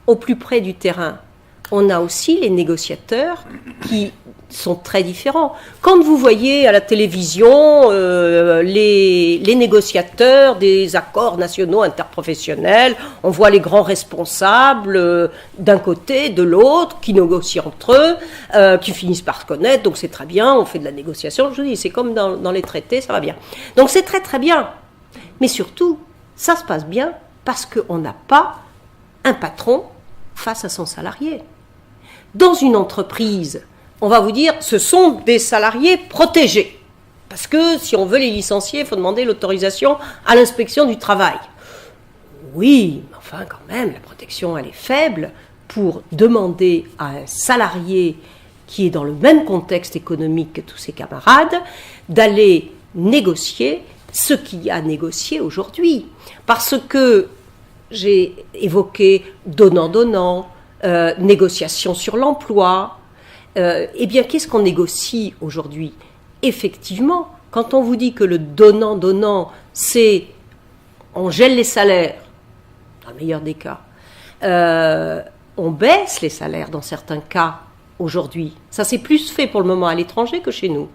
au plus près du terrain, on a aussi les négociateurs qui sont très différents. Quand vous voyez à la télévision les négociateurs des accords nationaux interprofessionnels, on voit les grands responsables d'un côté, de l'autre, qui négocient entre eux, qui finissent par se connaître, donc c'est très bien, on fait de la négociation. Je vous dis, c'est comme dans les traités, ça va bien. Donc c'est très très bien. Mais surtout, ça se passe bien parce qu'on n'a pas un patron face à son salarié. Dans une entreprise, on va vous dire, ce sont des salariés protégés. Parce que si on veut les licencier, il faut demander l'autorisation à l'inspection du travail. Oui, mais enfin quand même, la protection elle est faible pour demander à un salarié qui est dans le même contexte économique que tous ses camarades d'aller négocier ce qu'il y a à négocier aujourd'hui. Parce que j'ai évoqué donnant-donnant, négociation sur l'emploi. Eh bien, qu'est-ce qu'on négocie aujourd'hui ? Effectivement, quand on vous dit que le donnant-donnant, c'est on gèle les salaires, dans le meilleur des cas, on baisse les salaires dans certains cas aujourd'hui. Ça s'est plus fait pour le moment à l'étranger que chez nous.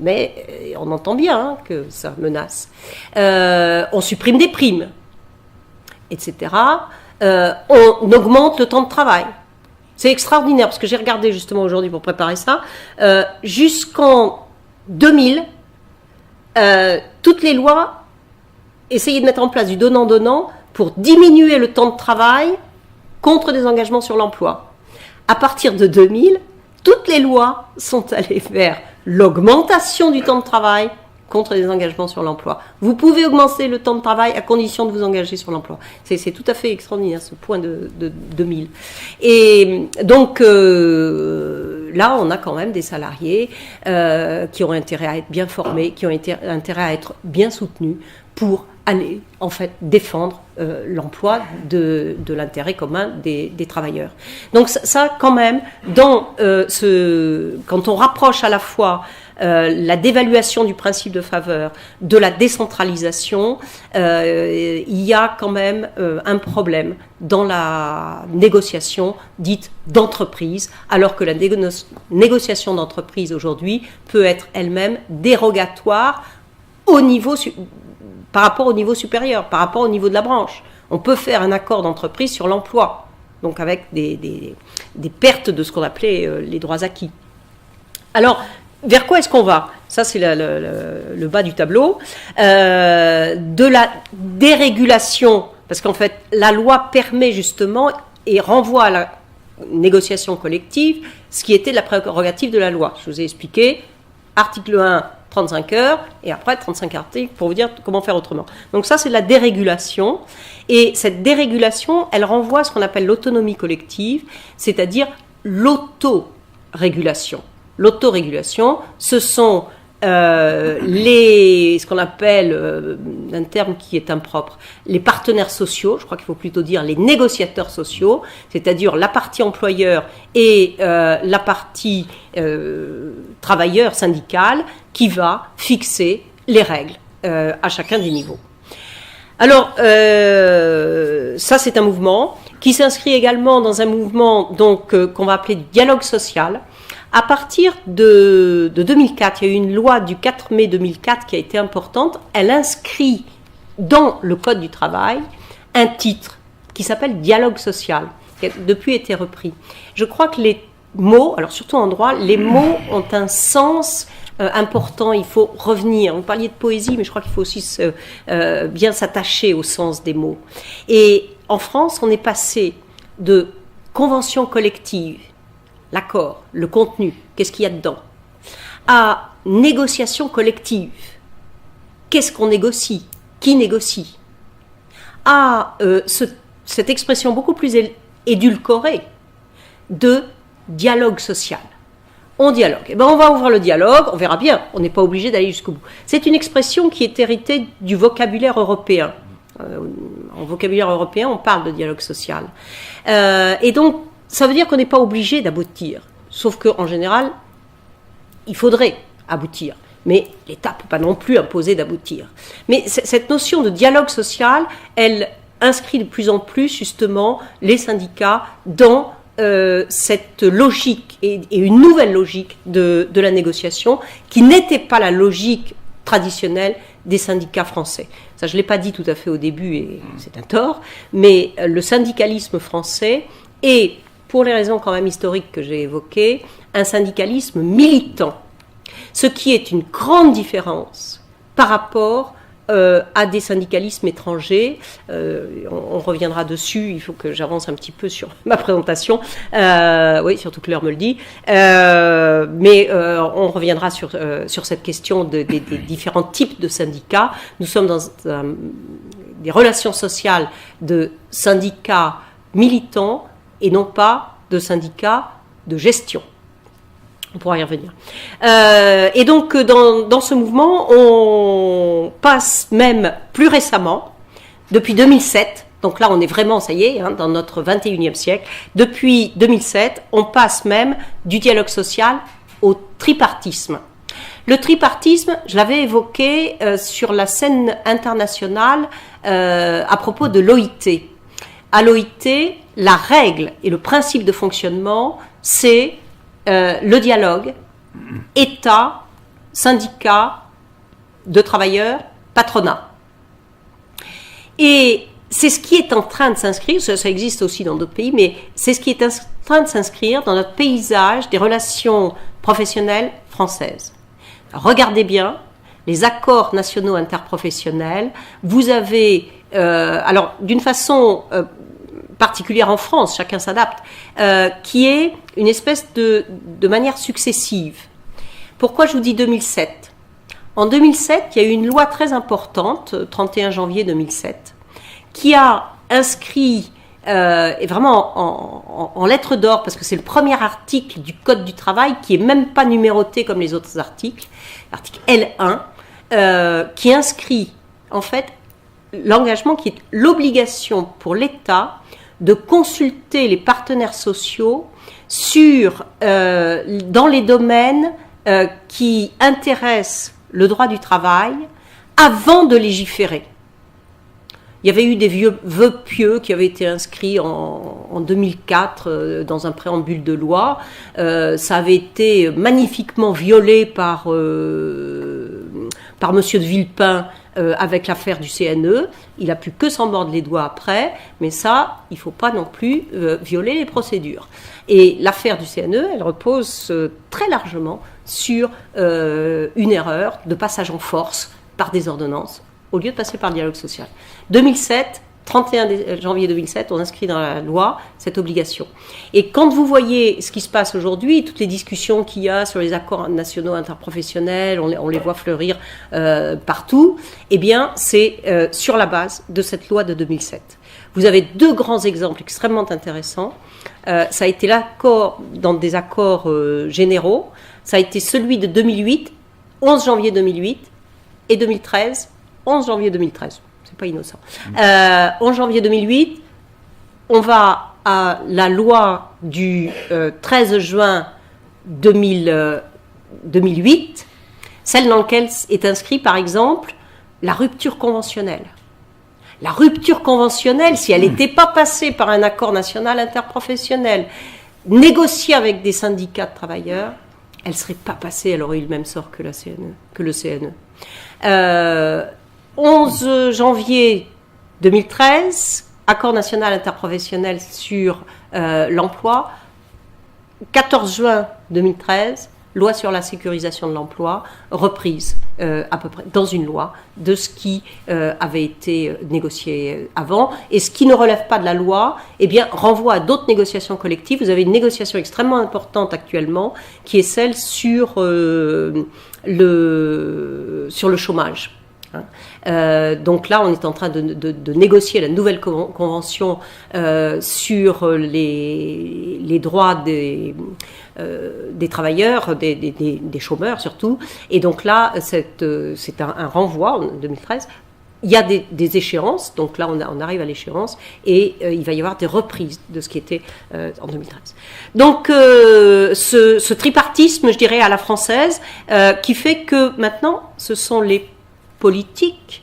Mais on entend bien que ça menace. On supprime des primes, etc. On augmente le temps de travail. C'est extraordinaire, parce que j'ai regardé justement aujourd'hui pour préparer ça. Jusqu'en 2000, toutes les lois essayaient de mettre en place du donnant-donnant pour diminuer le temps de travail contre des engagements sur l'emploi. À partir de 2000, toutes les lois sont allées vers l'augmentation du temps de travail contre des engagements sur l'emploi. Vous pouvez augmenter le temps de travail à condition de vous engager sur l'emploi. C'est tout à fait extraordinaire, ce point de 2000. Et donc, là, on a quand même des salariés qui ont intérêt à être bien formés, qui ont intérêt à être bien soutenus pour aller, en fait, défendre l'emploi de l'intérêt commun des travailleurs. Donc ça, quand même, quand on rapproche à la fois la dévaluation du principe de faveur de la décentralisation, il y a quand même un problème dans la négociation dite d'entreprise, alors que la négociation d'entreprise aujourd'hui peut être elle-même dérogatoire par rapport au niveau supérieur, par rapport au niveau de la branche. On peut faire un accord d'entreprise sur l'emploi, donc avec des pertes de ce qu'on appelait les droits acquis. Alors, vers quoi est-ce qu'on va ? Ça, c'est le bas du tableau. De la dérégulation, parce qu'en fait, la loi permet justement et renvoie à la négociation collective ce qui était de la prérogative de la loi. Je vous ai expliqué, article 1, 35 heures, et après 35 articles pour vous dire comment faire autrement. Donc ça, c'est la dérégulation. Et cette dérégulation, elle renvoie à ce qu'on appelle l'autonomie collective, c'est-à-dire l'autorégulation. L'autorégulation, ce sont ce qu'on appelle, un terme qui est impropre, les partenaires sociaux, je crois qu'il faut plutôt dire les négociateurs sociaux, c'est-à-dire la partie employeur et la partie travailleur syndicale qui va fixer les règles à chacun des niveaux. Alors, ça c'est un mouvement qui s'inscrit également dans un mouvement donc qu'on va appeler dialogue social. À partir de 2004, il y a eu une loi du 4 mai 2004 qui a été importante. Elle inscrit dans le Code du travail un titre qui s'appelle dialogue social, qui a depuis été repris. Je crois que les mots, alors surtout en droit, les mots ont un sens important, il faut revenir. Vous parliez de poésie, mais je crois qu'il faut aussi bien s'attacher au sens des mots. Et en France, on est passé de convention collective, l'accord, le contenu, qu'est-ce qu'il y a dedans, à négociation collective, qu'est-ce qu'on négocie, qui négocie, à cette expression beaucoup plus édulcorée de dialogue social. On dialogue. Eh bien, on va ouvrir le dialogue, on verra bien, on n'est pas obligé d'aller jusqu'au bout. C'est une expression qui est héritée du vocabulaire européen. En vocabulaire européen, on parle de dialogue social. Et donc, ça veut dire qu'on n'est pas obligé d'aboutir. Sauf qu'en général, il faudrait aboutir. Mais l'État ne peut pas non plus imposer d'aboutir. Mais cette notion de dialogue social, elle inscrit de plus en plus, justement, les syndicats dans cette logique et une nouvelle logique de la négociation qui n'était pas la logique traditionnelle des syndicats français. Ça, je ne l'ai pas dit tout à fait au début et c'est un tort, mais le syndicalisme français est, pour les raisons quand même historiques que j'ai évoquées, un syndicalisme militant, ce qui est une grande différence par rapport à des syndicalismes étrangers. On reviendra dessus, il faut que j'avance un petit peu sur ma présentation. Oui, surtout que l'heure me le dit. Mais on reviendra sur cette question des différents types de syndicats. Nous sommes dans des relations sociales de syndicats militants et non pas de syndicats de gestion. On pourra y revenir. Et donc, dans ce mouvement, on passe même plus récemment, depuis 2007, donc là on est vraiment, ça y est, hein, dans notre 21e siècle, depuis 2007, on passe même du dialogue social au tripartisme. Le tripartisme, je l'avais évoqué sur la scène internationale à propos de l'OIT. À l'OIT, la règle et le principe de fonctionnement, c'est le dialogue, État, syndicats, de travailleurs, patronat. Et c'est ce qui est en train de s'inscrire, ça existe aussi dans d'autres pays, mais c'est ce qui est en train de s'inscrire dans notre paysage des relations professionnelles françaises. Alors, regardez bien, les accords nationaux interprofessionnels, vous avez, alors d'une façon particulière en France, chacun s'adapte, qui est une espèce de manière successive. Pourquoi je vous dis 2007 ? En 2007, il y a eu une loi très importante, 31 janvier 2007, qui a inscrit, et vraiment en lettres d'or, parce que c'est le premier article du Code du travail qui n'est même pas numéroté comme les autres articles, l'article L1, qui inscrit en fait l'engagement qui est l'obligation pour l'État de consulter les partenaires sociaux dans les domaines qui intéressent le droit du travail avant de légiférer. Il y avait eu des vœux pieux qui avaient été inscrits en 2004 dans un préambule de loi. Ça avait été magnifiquement violé par Monsieur de Villepin avec l'affaire du CNE. Il n'a pu que s'en mordre les doigts après, mais ça, il ne faut pas non plus violer les procédures. Et l'affaire du CNE, elle repose très largement sur une erreur de passage en force par des ordonnances, au lieu de passer par le dialogue social. 2007, 31 janvier 2007, on inscrit dans la loi cette obligation. Et quand vous voyez ce qui se passe aujourd'hui, toutes les discussions qu'il y a sur les accords nationaux interprofessionnels, on les voit fleurir partout, eh bien, c'est sur la base de cette loi de 2007. Vous avez deux grands exemples extrêmement intéressants. Ça a été l'accord dans des accords généraux. Ça a été celui de 2008, 11 janvier 2008, et 2013, 11 janvier 2013. C'est pas innocent. 11 janvier 2008, on va à la loi du 13 juin 2008, celle dans laquelle est inscrit, par exemple, la rupture conventionnelle. La rupture conventionnelle, si elle n'était pas passée par un accord national interprofessionnel, négocié avec des syndicats de travailleurs, elle ne serait pas passée, elle aurait eu le même sort que le CNE. 11 janvier 2013, accord national interprofessionnel sur l'emploi. 14 juin 2013, loi sur la sécurisation de l'emploi, reprise à peu près dans une loi de ce qui avait été négocié avant. Et ce qui ne relève pas de la loi, eh bien, renvoie à d'autres négociations collectives. Vous avez une négociation extrêmement importante actuellement, qui est celle sur le chômage. Donc là, on est en train de négocier la nouvelle convention sur les droits des travailleurs, des chômeurs surtout. Et donc là, c'est un renvoi en 2013. Il y a des échéances, donc là on arrive à l'échéance, et il va y avoir des reprises de ce qui était en 2013. Donc ce tripartisme, je dirais, à la française, qui fait que maintenant, ce sont les politiques,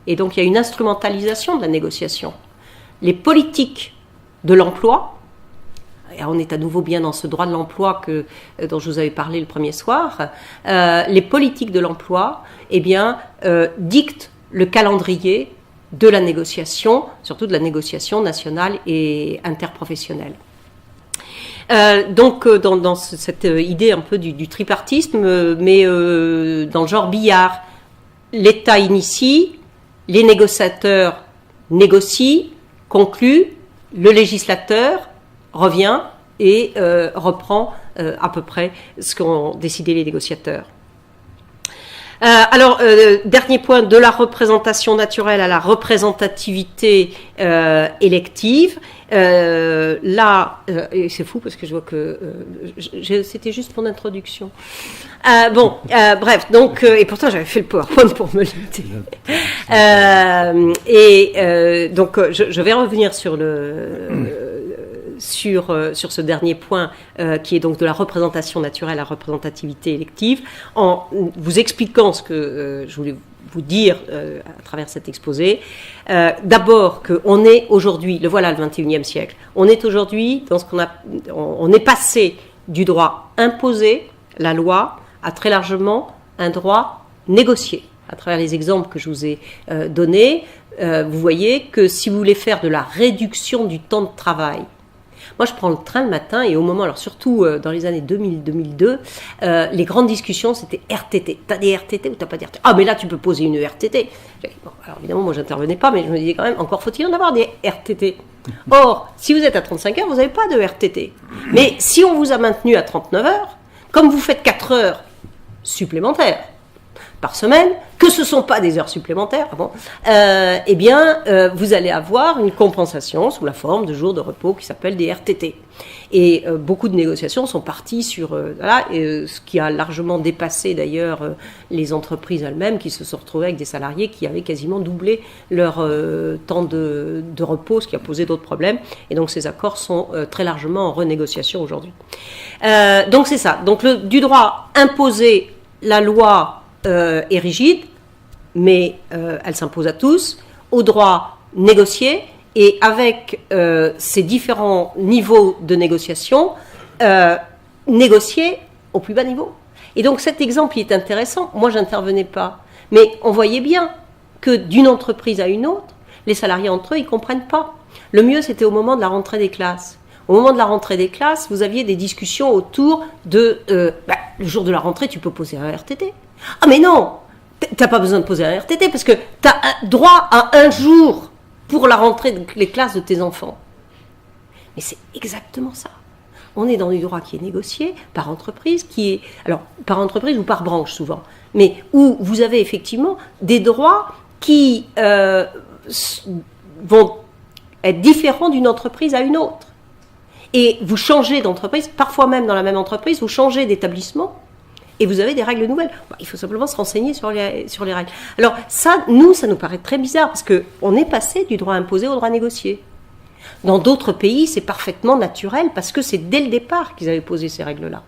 et donc il y a une instrumentalisation de la négociation. Les politiques de l'emploi, et on est à nouveau bien dans ce droit de l'emploi dont je vous avais parlé le premier soir, les politiques de l'emploi, eh bien, dictent le calendrier de la négociation, surtout de la négociation nationale et interprofessionnelle. Donc, dans cette idée un peu du tripartisme, mais dans le genre billard, l'État initie, les négociateurs négocient, concluent, le législateur revient et reprend à peu près ce qu'ont décidé les négociateurs. Dernier point, de la représentation naturelle à la représentativité élective. Et c'est fou parce que je vois que c'était juste mon introduction. Bref, donc, et pourtant j'avais fait le PowerPoint pour me l'éviter. Donc, je vais revenir sur sur ce dernier point qui est donc de la représentation naturelle à la représentativité élective, en vous expliquant ce que je voulais vous dire à travers cet exposé. D'abord qu'on est aujourd'hui, le voilà le 21e siècle, on est aujourd'hui dans ce on est passé du droit imposé, la loi, à très largement un droit négocié. À travers les exemples que je vous ai donnés, vous voyez que si vous voulez faire de la réduction du temps de travail, moi, je prends le train le matin et au moment, alors surtout dans les années 2000-2002, les grandes discussions, c'était RTT. T'as des RTT ou t'as pas de RTT? Ah, mais là, tu peux poser une RTT. Bon, alors évidemment, moi, j'intervenais pas, mais je me disais quand même, encore faut-il en avoir des RTT. Or, si vous êtes à 35 heures, vous n'avez pas de RTT. Mais si on vous a maintenu à 39 heures, comme vous faites 4 heures supplémentaires par semaine, que ce ne sont pas des heures supplémentaires, vous allez avoir une compensation sous la forme de jours de repos qui s'appellent des RTT. Et beaucoup de négociations sont parties sur ce qui a largement dépassé d'ailleurs les entreprises elles-mêmes qui se sont retrouvées avec des salariés qui avaient quasiment doublé leur temps de repos, ce qui a posé d'autres problèmes. Et donc ces accords sont très largement en renégociation aujourd'hui. Donc c'est ça. Donc du droit imposé, la loi est rigide, mais elle s'impose à tous, au droit négocié, et avec ces différents niveaux de négociation, négocier au plus bas niveau. Et donc cet exemple, il est intéressant. Moi, je n'intervenais pas, mais on voyait bien que d'une entreprise à une autre, les salariés entre eux, ils ne comprennent pas. Le mieux, c'était au moment de la rentrée des classes. Au moment de la rentrée des classes, vous aviez des discussions autour de le jour de la rentrée, tu peux poser un RTT. Ah mais non, t'as pas besoin de poser un RTT parce que t'as droit à un jour pour la rentrée des classes de tes enfants. Mais c'est exactement ça. On est dans du droit qui est négocié par entreprise, par entreprise ou par branche souvent, mais où vous avez effectivement des droits qui vont être différents d'une entreprise à une autre. Et vous changez d'entreprise, parfois même dans la même entreprise, vous changez d'établissement et vous avez des règles nouvelles. Il faut simplement se renseigner sur les règles. Alors ça nous paraît très bizarre parce qu'on est passé du droit imposé au droit négocié. Dans d'autres pays, c'est parfaitement naturel parce que c'est dès le départ qu'ils avaient posé ces règles-là.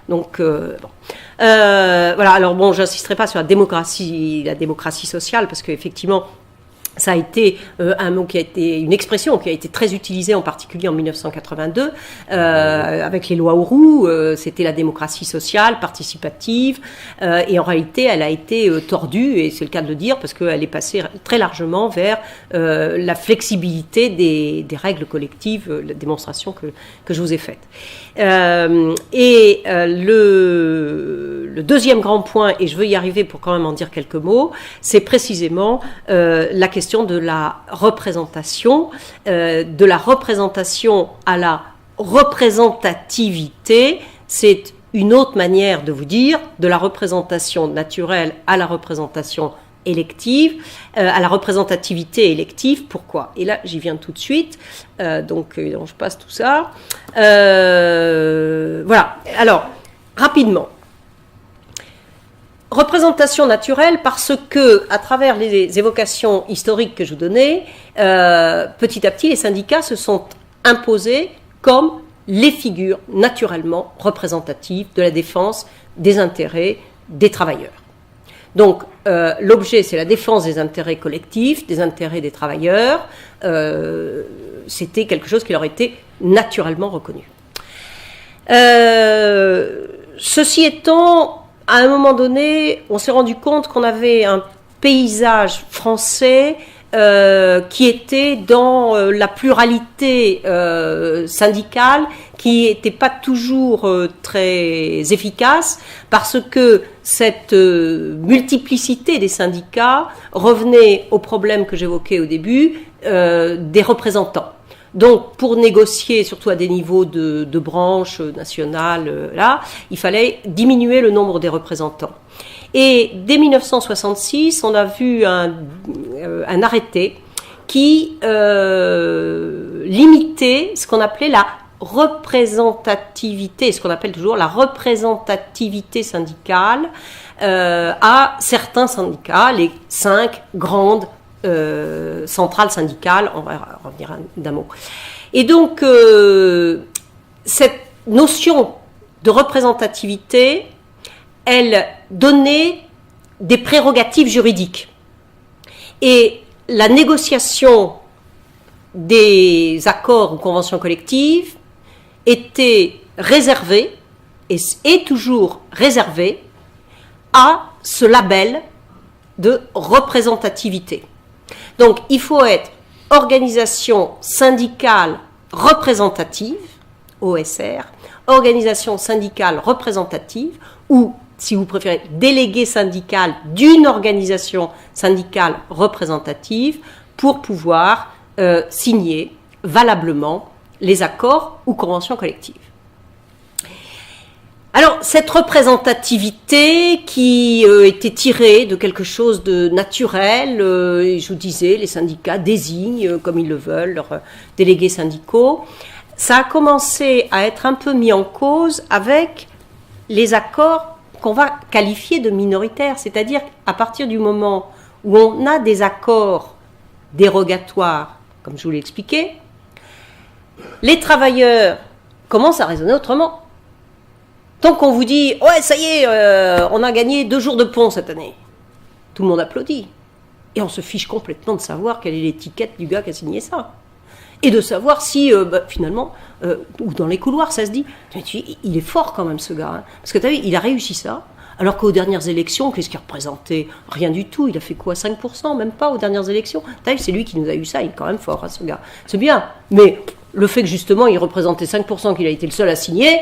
Donc, voilà. Alors bon, j'insisterai pas sur la démocratie sociale parce qu'effectivement, ça a été un mot qui a été une expression qui a été très utilisée en particulier en 1982 avec les lois Auroux. C'était la démocratie sociale, participative, et en réalité, elle a été tordue et c'est le cas de le dire parce qu'elle est passée très largement vers la flexibilité des règles collectives, la démonstration que je vous ai faite. Le deuxième grand point, et je veux y arriver pour quand même en dire quelques mots, c'est précisément la question de la représentation à la représentativité. C'est une autre manière de vous dire, de la représentation naturelle à la représentation élective, à la représentativité élective. Pourquoi? Et là, j'y viens tout de suite. Donc, je passe tout ça. Voilà. Alors, rapidement. Représentation naturelle parce que, à travers les évocations historiques que je vous donnais, petit à petit, les syndicats se sont imposés comme les figures naturellement représentatives de la défense des intérêts des travailleurs. Donc, l'objet, c'est la défense des intérêts collectifs, des intérêts des travailleurs. C'était quelque chose qui leur était naturellement reconnu. Ceci étant, à un moment donné, on s'est rendu compte qu'on avait un paysage français qui était dans la pluralité syndicale, qui n'était pas toujours très efficace, parce que cette multiplicité des syndicats revenait au problème que j'évoquais au début, des représentants. Donc, pour négocier, surtout à des niveaux de branches nationales, là, il fallait diminuer le nombre des représentants. Et dès 1966, on a vu un arrêté qui limitait ce qu'on appelait la représentativité, ce qu'on appelle toujours la représentativité syndicale à certains syndicats, les 5 grandes centrales syndicales, on va revenir d'un mot. Et donc, cette notion de représentativité, elle donnait des prérogatives juridiques. Et la négociation des accords ou conventions collectives était réservée, et est toujours réservée, à ce label de représentativité. Donc, il faut être organisation syndicale représentative, OSR, organisation syndicale représentative, ou, si vous préférez, délégué syndical d'une organisation syndicale représentative pour pouvoir signer valablement les accords ou conventions collectives. Alors, cette représentativité qui était tirée de quelque chose de naturel, je vous disais, les syndicats désignent, comme ils le veulent, leurs délégués syndicaux, ça a commencé à être un peu mis en cause avec les accords qu'on va qualifier de minoritaires, c'est-à-dire à partir du moment où on a des accords dérogatoires, comme je vous l'ai expliqué, les travailleurs commencent à raisonner autrement. Tant qu'on vous dit « Ouais, ça y est, on a gagné 2 jours de pont cette année », tout le monde applaudit. Et on se fiche complètement de savoir quelle est l'étiquette du gars qui a signé ça. Et de savoir si, finalement, ou dans les couloirs, ça se dit « Il est fort quand même, ce gars. Hein. » Parce que tu as vu, il a réussi ça, alors qu'aux dernières élections, qu'est-ce qu'il représentait? Rien du tout. Il a fait quoi? 5%? Même pas aux dernières élections. Tu as vu, c'est lui qui nous a eu ça. Il est quand même fort, hein, ce gars. C'est bien. Mais le fait que, justement, il représentait 5%, qu'il a été le seul à signer...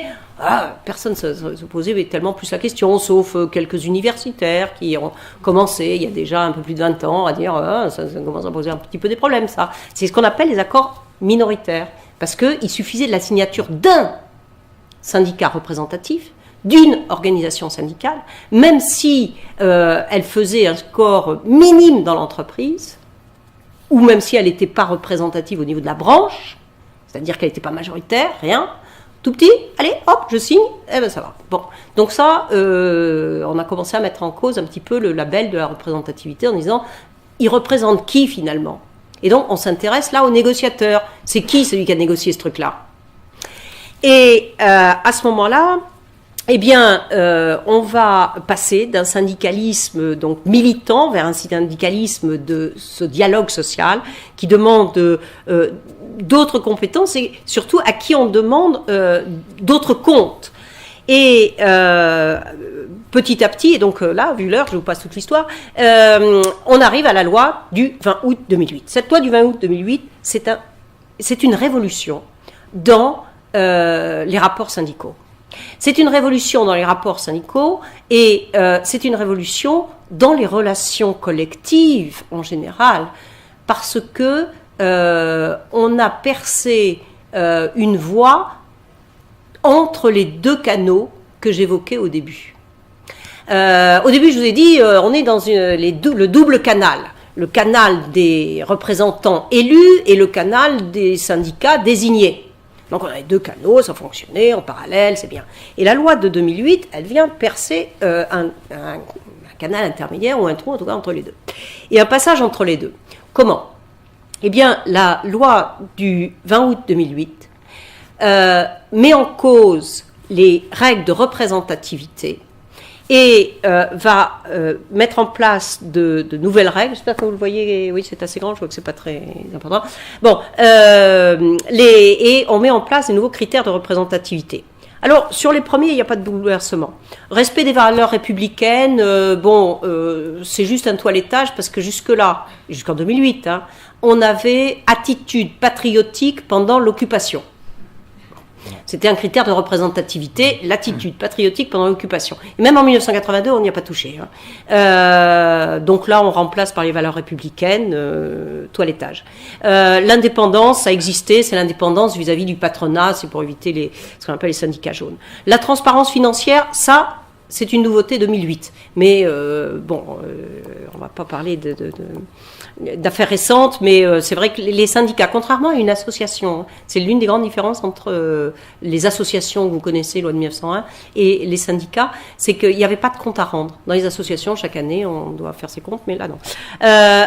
personne ne se posait tellement plus la question, sauf quelques universitaires qui ont commencé, il y a déjà un peu plus de 20 ans, à dire ça commence à poser un petit peu des problèmes, ça. C'est ce qu'on appelle les accords minoritaires, parce qu'il suffisait de la signature d'un syndicat représentatif, d'une organisation syndicale, même si elle faisait un score minime dans l'entreprise, ou même si elle n'était pas représentative au niveau de la branche, c'est-à-dire qu'elle n'était pas majoritaire, rien, tout petit, allez, hop, je signe, eh ben ça va. Bon, donc ça, on a commencé à mettre en cause un petit peu le label de la représentativité en disant, il représente qui finalement? Et donc, on s'intéresse là aux négociateurs. C'est qui celui qui a négocié ce truc-là? Et à ce moment-là, eh bien, on va passer d'un syndicalisme donc militant vers un syndicalisme de ce dialogue social qui demande d'autres compétences et surtout à qui on demande d'autres comptes. Et petit à petit, et donc là, vu l'heure, je vous passe toute l'histoire, on arrive à la loi du 20 août 2008. Cette loi du 20 août 2008, c'est une révolution dans les rapports syndicaux. C'est une révolution dans les rapports syndicaux et c'est une révolution dans les relations collectives en général, parce que on a percé une voie entre les 2 canaux que j'évoquais au début. Au début, je vous ai dit, on est dans le double canal. Le canal des représentants élus et le canal des syndicats désignés. Donc on avait 2 canaux, ça fonctionnait en parallèle, c'est bien. Et la loi de 2008, elle vient percer un canal intermédiaire ou un trou en tout cas entre les 2. Et un passage entre les 2. Comment? Eh bien, la loi du 20 août 2008 met en cause les règles de représentativité et va mettre en place de nouvelles règles. J'espère que vous le voyez, oui, c'est assez grand, je vois que c'est pas très important. Bon, et on met en place de nouveaux critères de représentativité. Alors, sur les premiers, il n'y a pas de bouleversement. Respect des valeurs républicaines, c'est juste un toilettage parce que jusque-là, jusqu'en 2008, hein, on avait attitude patriotique pendant l'occupation. C'était un critère de représentativité, l'attitude patriotique pendant l'occupation. Et même en 1982, on n'y a pas touché. Hein. Donc là, on remplace par les valeurs républicaines, toilettage. L'indépendance, ça existait, c'est l'indépendance vis-à-vis du patronat, c'est pour éviter ce qu'on appelle les syndicats jaunes. La transparence financière, ça, c'est une nouveauté 2008. Mais on va pas parler d'affaires récentes, mais c'est vrai que les syndicats, contrairement à une association, hein, c'est l'une des grandes différences entre les associations que vous connaissez, loi de 1901, et les syndicats, c'est qu'il n'y avait pas de compte à rendre. Dans les associations, chaque année, on doit faire ses comptes, mais là, non.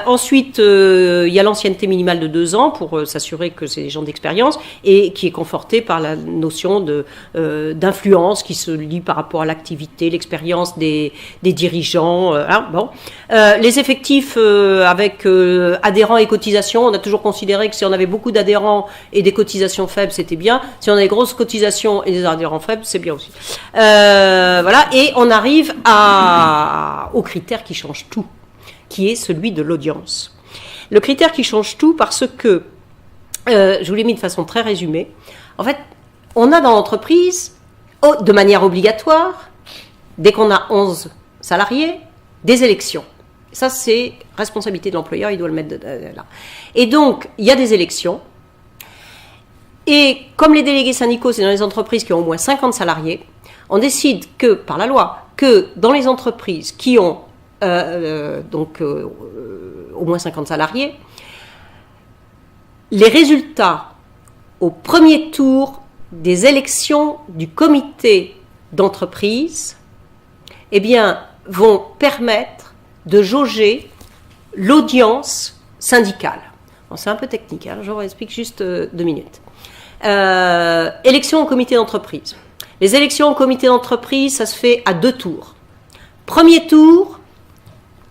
Ensuite, il y a l'ancienneté minimale de 2 ans pour s'assurer que c'est des gens d'expérience et qui est confortée par la notion d'influence qui se lie par rapport à l'activité, l'expérience des dirigeants. Les effectifs avec adhérents et cotisations, on a toujours considéré que si on avait beaucoup d'adhérents et des cotisations faibles, c'était bien. Si on a des grosses cotisations et des adhérents faibles, c'est bien aussi. Et on arrive au critère qui change tout, qui est celui de l'audience. Le critère qui change tout parce que, je vous l'ai mis de façon très résumée, en fait, on a dans l'entreprise, de manière obligatoire, dès qu'on a 11 salariés, des élections. Ça, c'est responsabilité de l'employeur, il doit le mettre là. Et donc, il y a des élections. Et comme les délégués syndicaux, c'est dans les entreprises qui ont au moins 50 salariés, on décide que, par la loi, que dans les entreprises qui ont au moins 50 salariés, les résultats au premier tour des élections du comité d'entreprise, vont permettre de jauger l'audience syndicale. Bon, c'est un peu technique, hein, je vous explique juste 2 minutes. Élections au comité d'entreprise. Les élections au comité d'entreprise, ça se fait à 2 tours. Premier tour,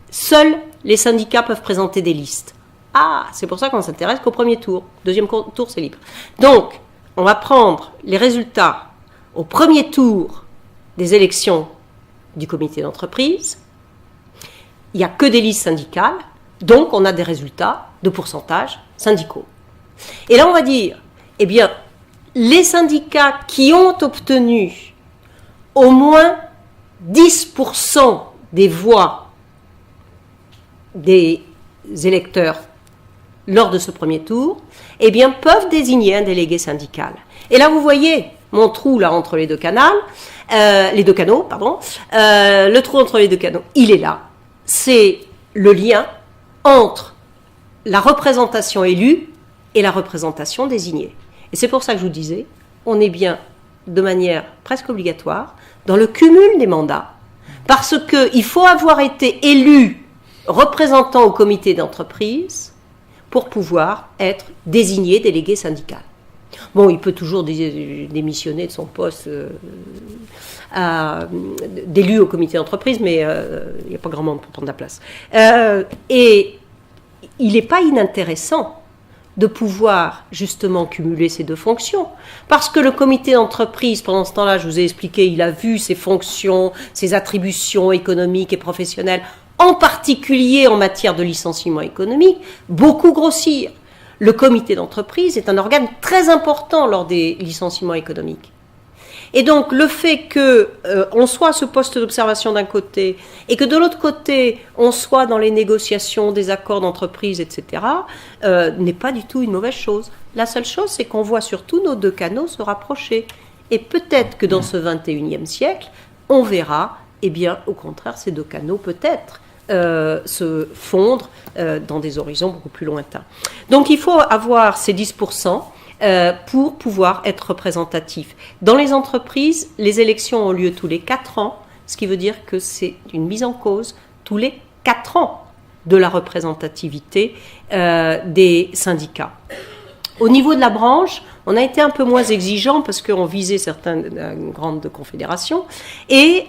seuls les syndicats peuvent présenter des listes. Ah, c'est pour ça qu'on s'intéresse qu'au premier tour. Deuxième tour, c'est libre. Donc, on va prendre les résultats au premier tour des élections du comité d'entreprise. Il n'y a que des listes syndicales, donc on a des résultats de pourcentage syndicaux. Et là, on va dire, les syndicats qui ont obtenu au moins 10% des voix des électeurs lors de ce premier tour, peuvent désigner un délégué syndical. Et là, vous voyez mon trou là entre les deux canaux, le trou entre les deux canaux, il est là. C'est le lien entre la représentation élue et la représentation désignée. Et c'est pour ça que je vous disais, on est bien de manière presque obligatoire dans le cumul des mandats, parce qu'il faut avoir été élu représentant au comité d'entreprise pour pouvoir être désigné délégué syndical. Bon, il peut toujours démissionner de son poste d'élu au comité d'entreprise, mais il n'y a pas grand monde pour prendre la place. Et il n'est pas inintéressant de pouvoir justement cumuler ces 2 fonctions. Parce que le comité d'entreprise, pendant ce temps-là, je vous ai expliqué, il a vu ses fonctions, ses attributions économiques et professionnelles, en particulier en matière de licenciement économique, beaucoup grossir. Le comité d'entreprise est un organe très important lors des licenciements économiques. Et donc, le fait qu'on soit à ce poste d'observation d'un côté et que de l'autre côté, on soit dans les négociations des accords d'entreprise, etc., n'est pas du tout une mauvaise chose. La seule chose, c'est qu'on voit surtout nos 2 canaux se rapprocher. Et peut-être que dans ce 21e siècle, on verra, au contraire, ces 2 canaux peut-être se fondre dans des horizons beaucoup plus lointains. Donc, il faut avoir ces 10% pour pouvoir être représentatif. Dans les entreprises, les élections ont lieu tous les 4 ans, ce qui veut dire que c'est une mise en cause tous les 4 ans de la représentativité des syndicats. Au niveau de la branche, on a été un peu moins exigeant parce qu'on visait certaines grandes confédérations et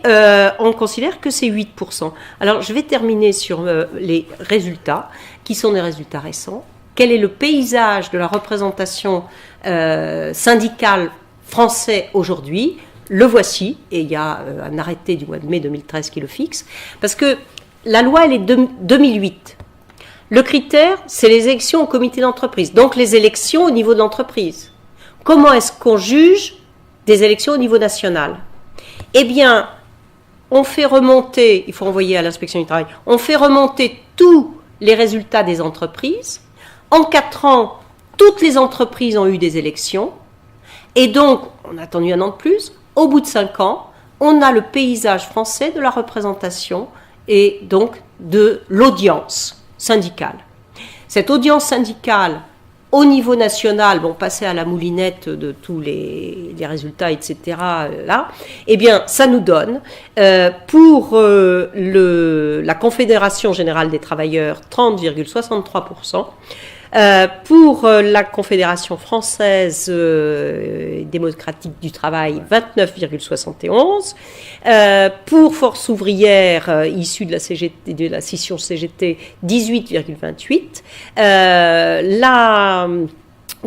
on considère que c'est 8%. Alors, je vais terminer sur les résultats, qui sont des résultats récents. Quel est le paysage de la représentation syndicale français aujourd'hui? le voici, et il y a un arrêté du mois de mai 2013 qui le fixe, parce que la loi, elle est de 2008. Le critère, c'est les élections au comité d'entreprise, donc les élections au niveau de l'entreprise. Comment est-ce qu'on juge des élections au niveau national? Eh bien, on fait remonter, il faut envoyer à l'inspection du travail, on fait remonter tous les résultats des entreprises. En 4 ans, toutes les entreprises ont eu des élections. Et donc, on a attendu 1 an de plus. Au bout de 5 ans, on a le paysage français de la représentation et donc de l'audience syndicale. Cette audience syndicale, au niveau national, bon, passer à la moulinette de tous les résultats, etc., là, eh bien, ça nous donne, pour la Confédération Générale des Travailleurs, 30,63%, pour la Confédération Française Démocratique du Travail, 29,71%, pour Force Ouvrière issue de la scission CGT, 18,28%, la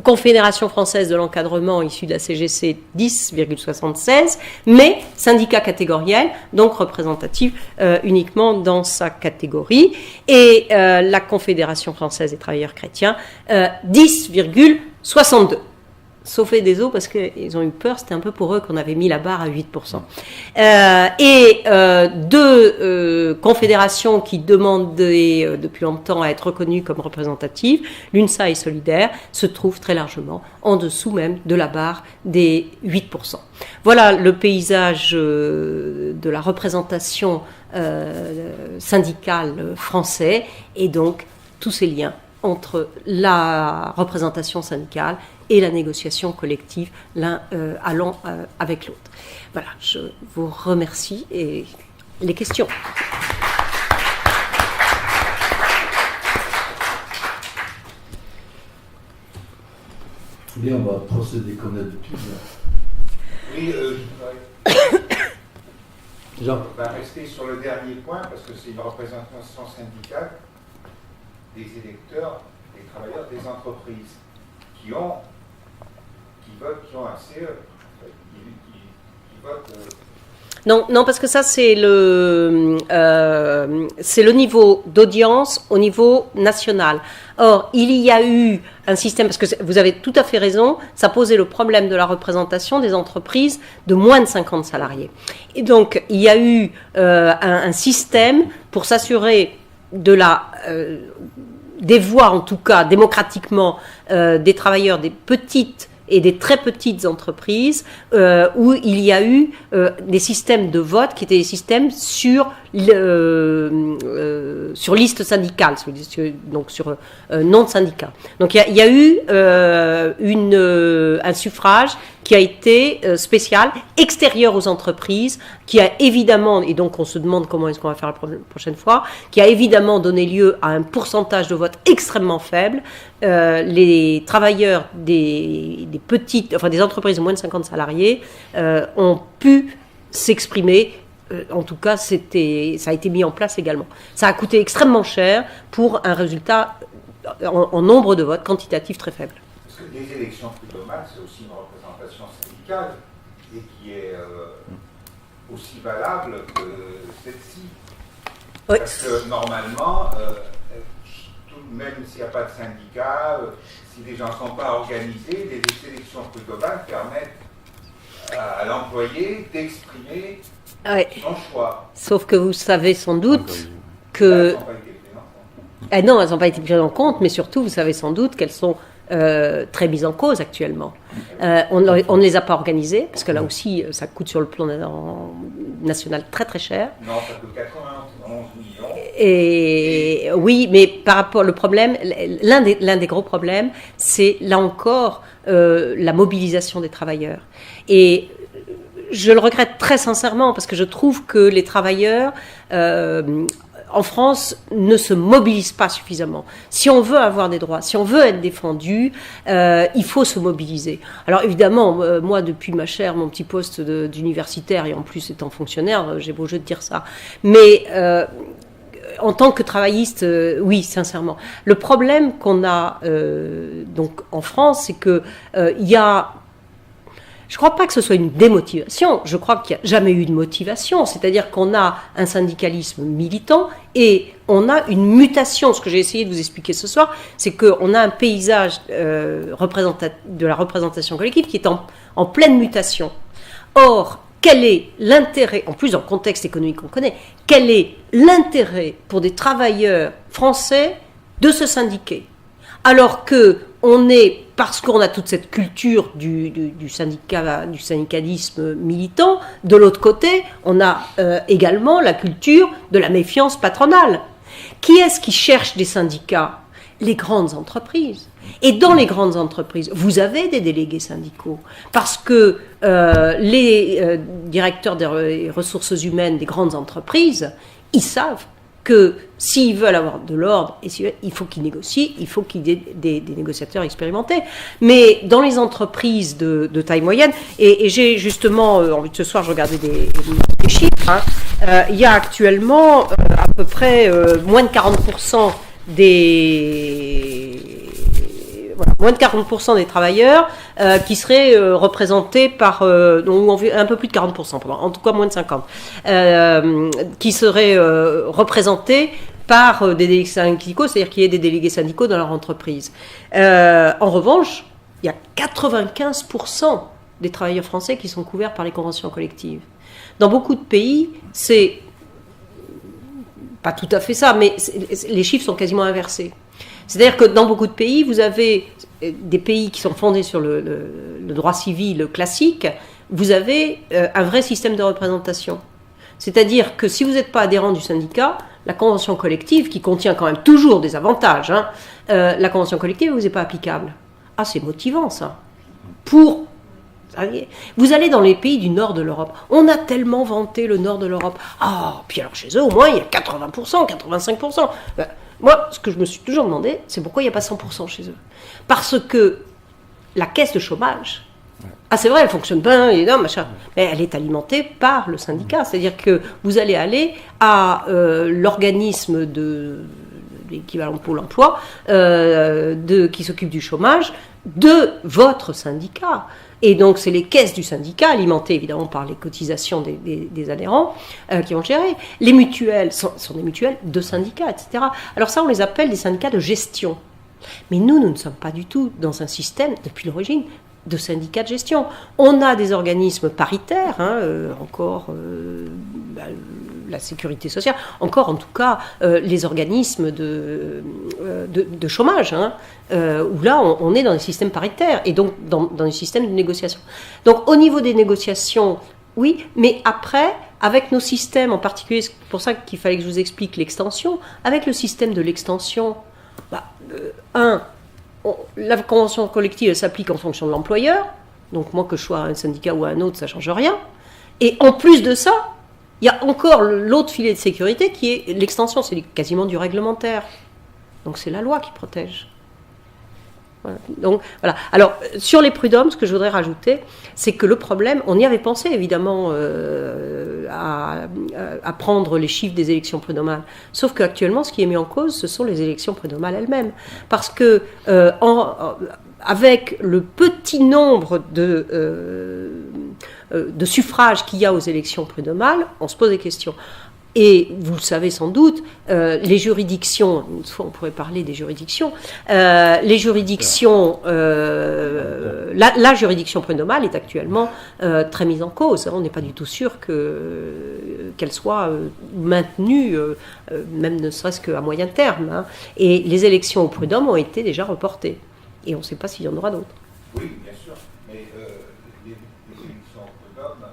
Confédération Française de l'Encadrement issue de la CGC, 10,76%, mais syndicat catégoriel, donc représentatif uniquement dans sa catégorie, et la Confédération Française des Travailleurs Chrétiens, 10,62%. Sauf des eaux parce qu'ils ont eu peur, c'était un peu pour eux qu'on avait mis la barre à 8%. Deux confédérations qui demandaient depuis longtemps à être reconnues comme représentatives, l'UNSA et Solidaire, se trouvent très largement en dessous même de la barre des 8%. Voilà le paysage de la représentation syndicale français et donc tous ces liens entre la représentation syndicale et la négociation collective, l'un allant avec l'autre. Voilà, je vous remercie et les questions. Bien, on va procéder comme d'habitude. Oui, Jean. on va rester sur le dernier point parce que c'est une représentation syndicale des électeurs, des travailleurs, des entreprises qui votent, qui ont un CE, qui votent. Non, parce que ça c'est le niveau d'audience au niveau national. Or, il y a eu un système, parce que vous avez tout à fait raison, ça posait le problème de la représentation des entreprises de moins de 50 salariés. Et donc, il y a eu un système pour s'assurer des voix, en tout cas démocratiquement, des travailleurs des petites et des très petites entreprises où il y a eu des systèmes de vote qui étaient des systèmes sur liste syndicale, donc sur nom de syndicat. Donc il y a eu un suffrage qui a été spécial, extérieur aux entreprises, qui a évidemment, et donc on se demande comment est-ce qu'on va faire la prochaine fois, qui a évidemment donné lieu à un pourcentage de vote extrêmement faible. Les travailleurs des petites, enfin des entreprises de moins de 50 salariés ont pu s'exprimer. En tout cas, ça a été mis en place également. Ça a coûté extrêmement cher pour un résultat en nombre de votes quantitatif très faible. Parce que les élections prud'homales, c'est aussi une représentation syndicale et qui est aussi valable que celle-ci. Oui. Parce que normalement, même s'il n'y a pas de syndicat, si les gens ne sont pas organisés, les élections prud'homales permettent à l'employé d'exprimer son choix. Sauf que vous savez sans doute que... elles n'ont pas été prises en compte, mais surtout, vous savez sans doute qu'elles sont très mises en cause actuellement. On ne les a pas organisées, parce que là aussi, ça coûte sur le plan national très très cher. Non, ça coûte 91 millions. Et oui, mais par rapport au problème, l'un des gros problèmes, c'est là encore la mobilisation des travailleurs. Et je le regrette très sincèrement parce que je trouve que les travailleurs en France ne se mobilisent pas suffisamment. Si on veut avoir des droits, si on veut être défendu, il faut se mobiliser. Alors évidemment, moi depuis mon petit poste d'universitaire et en plus étant fonctionnaire, j'ai beau jeu de dire ça, mais en tant que travailliste, oui, sincèrement. Le problème qu'on a donc en France, c'est que il y a... Je ne crois pas que ce soit une démotivation, je crois qu'il n'y a jamais eu de motivation, c'est-à-dire qu'on a un syndicalisme militant et on a une mutation. Ce que j'ai essayé de vous expliquer ce soir, c'est qu'on a un paysage de la représentation collective qui est en pleine mutation. Or, quel est l'intérêt, en plus dans le contexte économique qu'on connaît, quel est l'intérêt pour des travailleurs français de se syndiquer ? Alors que parce qu'on a toute cette culture du syndicalisme militant, de l'autre côté, on a également la culture de la méfiance patronale. Qui est-ce qui cherche des syndicats ? Les grandes entreprises. Et dans les grandes entreprises, vous avez des délégués syndicaux. Parce que les directeurs des ressources humaines des grandes entreprises, ils savent que s'ils veulent avoir de l'ordre, il faut qu'ils négocient, il faut qu'il y ait des négociateurs expérimentés. Mais dans les entreprises de taille moyenne, et j'ai justement, ce soir, je regardais des chiffres, il y a actuellement à peu près moins de 40% moins de 40% des travailleurs qui seraient représentés par, un peu plus de 40%, en tout cas moins de 50%, qui seraient représentés par des délégués syndicaux, c'est-à-dire qu'il y ait des délégués syndicaux dans leur entreprise. En revanche, il y a 95% des travailleurs français qui sont couverts par les conventions collectives. Dans beaucoup de pays, c'est pas tout à fait ça, mais les chiffres sont quasiment inversés. C'est-à-dire que dans beaucoup de pays, vous avez des pays qui sont fondés sur le droit civil classique, vous avez un vrai système de représentation. C'est-à-dire que si vous n'êtes pas adhérent du syndicat, la convention collective, qui contient quand même toujours des avantages, la convention collective ne vous est pas applicable. Ah, c'est motivant ça. Vous allez dans les pays du nord de l'Europe. On a tellement vanté le nord de l'Europe. Puis alors chez eux, au moins, il y a 80%, 85%. Moi, ce que je me suis toujours demandé, c'est pourquoi il n'y a pas 100% chez eux. Parce que la caisse de chômage, c'est vrai, elle fonctionne bien, et non, machin, mais elle est alimentée par le syndicat. C'est-à-dire que vous allez aller à l'organisme de l'équivalent Pôle emploi qui s'occupe du chômage de votre syndicat. Et donc, c'est les caisses du syndicat, alimentées évidemment par les cotisations des adhérents, qui vont gérer. Les mutuelles sont des mutuelles de syndicats, etc. Alors ça, on les appelle des syndicats de gestion. Mais nous ne sommes pas du tout dans un système, depuis l'origine, de syndicats de gestion. On a des organismes paritaires, la sécurité sociale, encore en tout cas les organismes de chômage, où là on est dans des systèmes paritaires et donc dans des systèmes de négociation. Donc au niveau des négociations, oui, mais après, avec nos systèmes, en particulier, c'est pour ça qu'il fallait que je vous explique l'extension, avec le système de l'extension, la convention collective, elle s'applique en fonction de l'employeur. Donc moi, que je sois un syndicat ou un autre, ça ne change rien. Et en plus de ça, il y a encore l'autre filet de sécurité qui est l'extension. C'est quasiment du réglementaire. Donc c'est la loi qui protège. Voilà. Donc voilà. Alors sur les prud'hommes, ce que je voudrais rajouter, c'est que le problème, on y avait pensé évidemment à prendre les chiffres des élections prud'homales. Sauf qu'actuellement, ce qui est mis en cause, ce sont les élections prud'homales elles-mêmes, parce que avec le petit nombre de suffrages qu'il y a aux élections prud'homales, on se pose des questions. Et vous le savez sans doute, les juridictions, une fois on pourrait parler des juridictions, la juridiction prud'homale est actuellement très mise en cause. On n'est pas du tout sûr qu'elle soit maintenue, même ne serait-ce qu'à moyen terme. Et les élections au prud'homme ont été déjà reportées. Et on ne sait pas s'il y en aura d'autres. Oui, bien sûr. Mais les élections au prud'homme,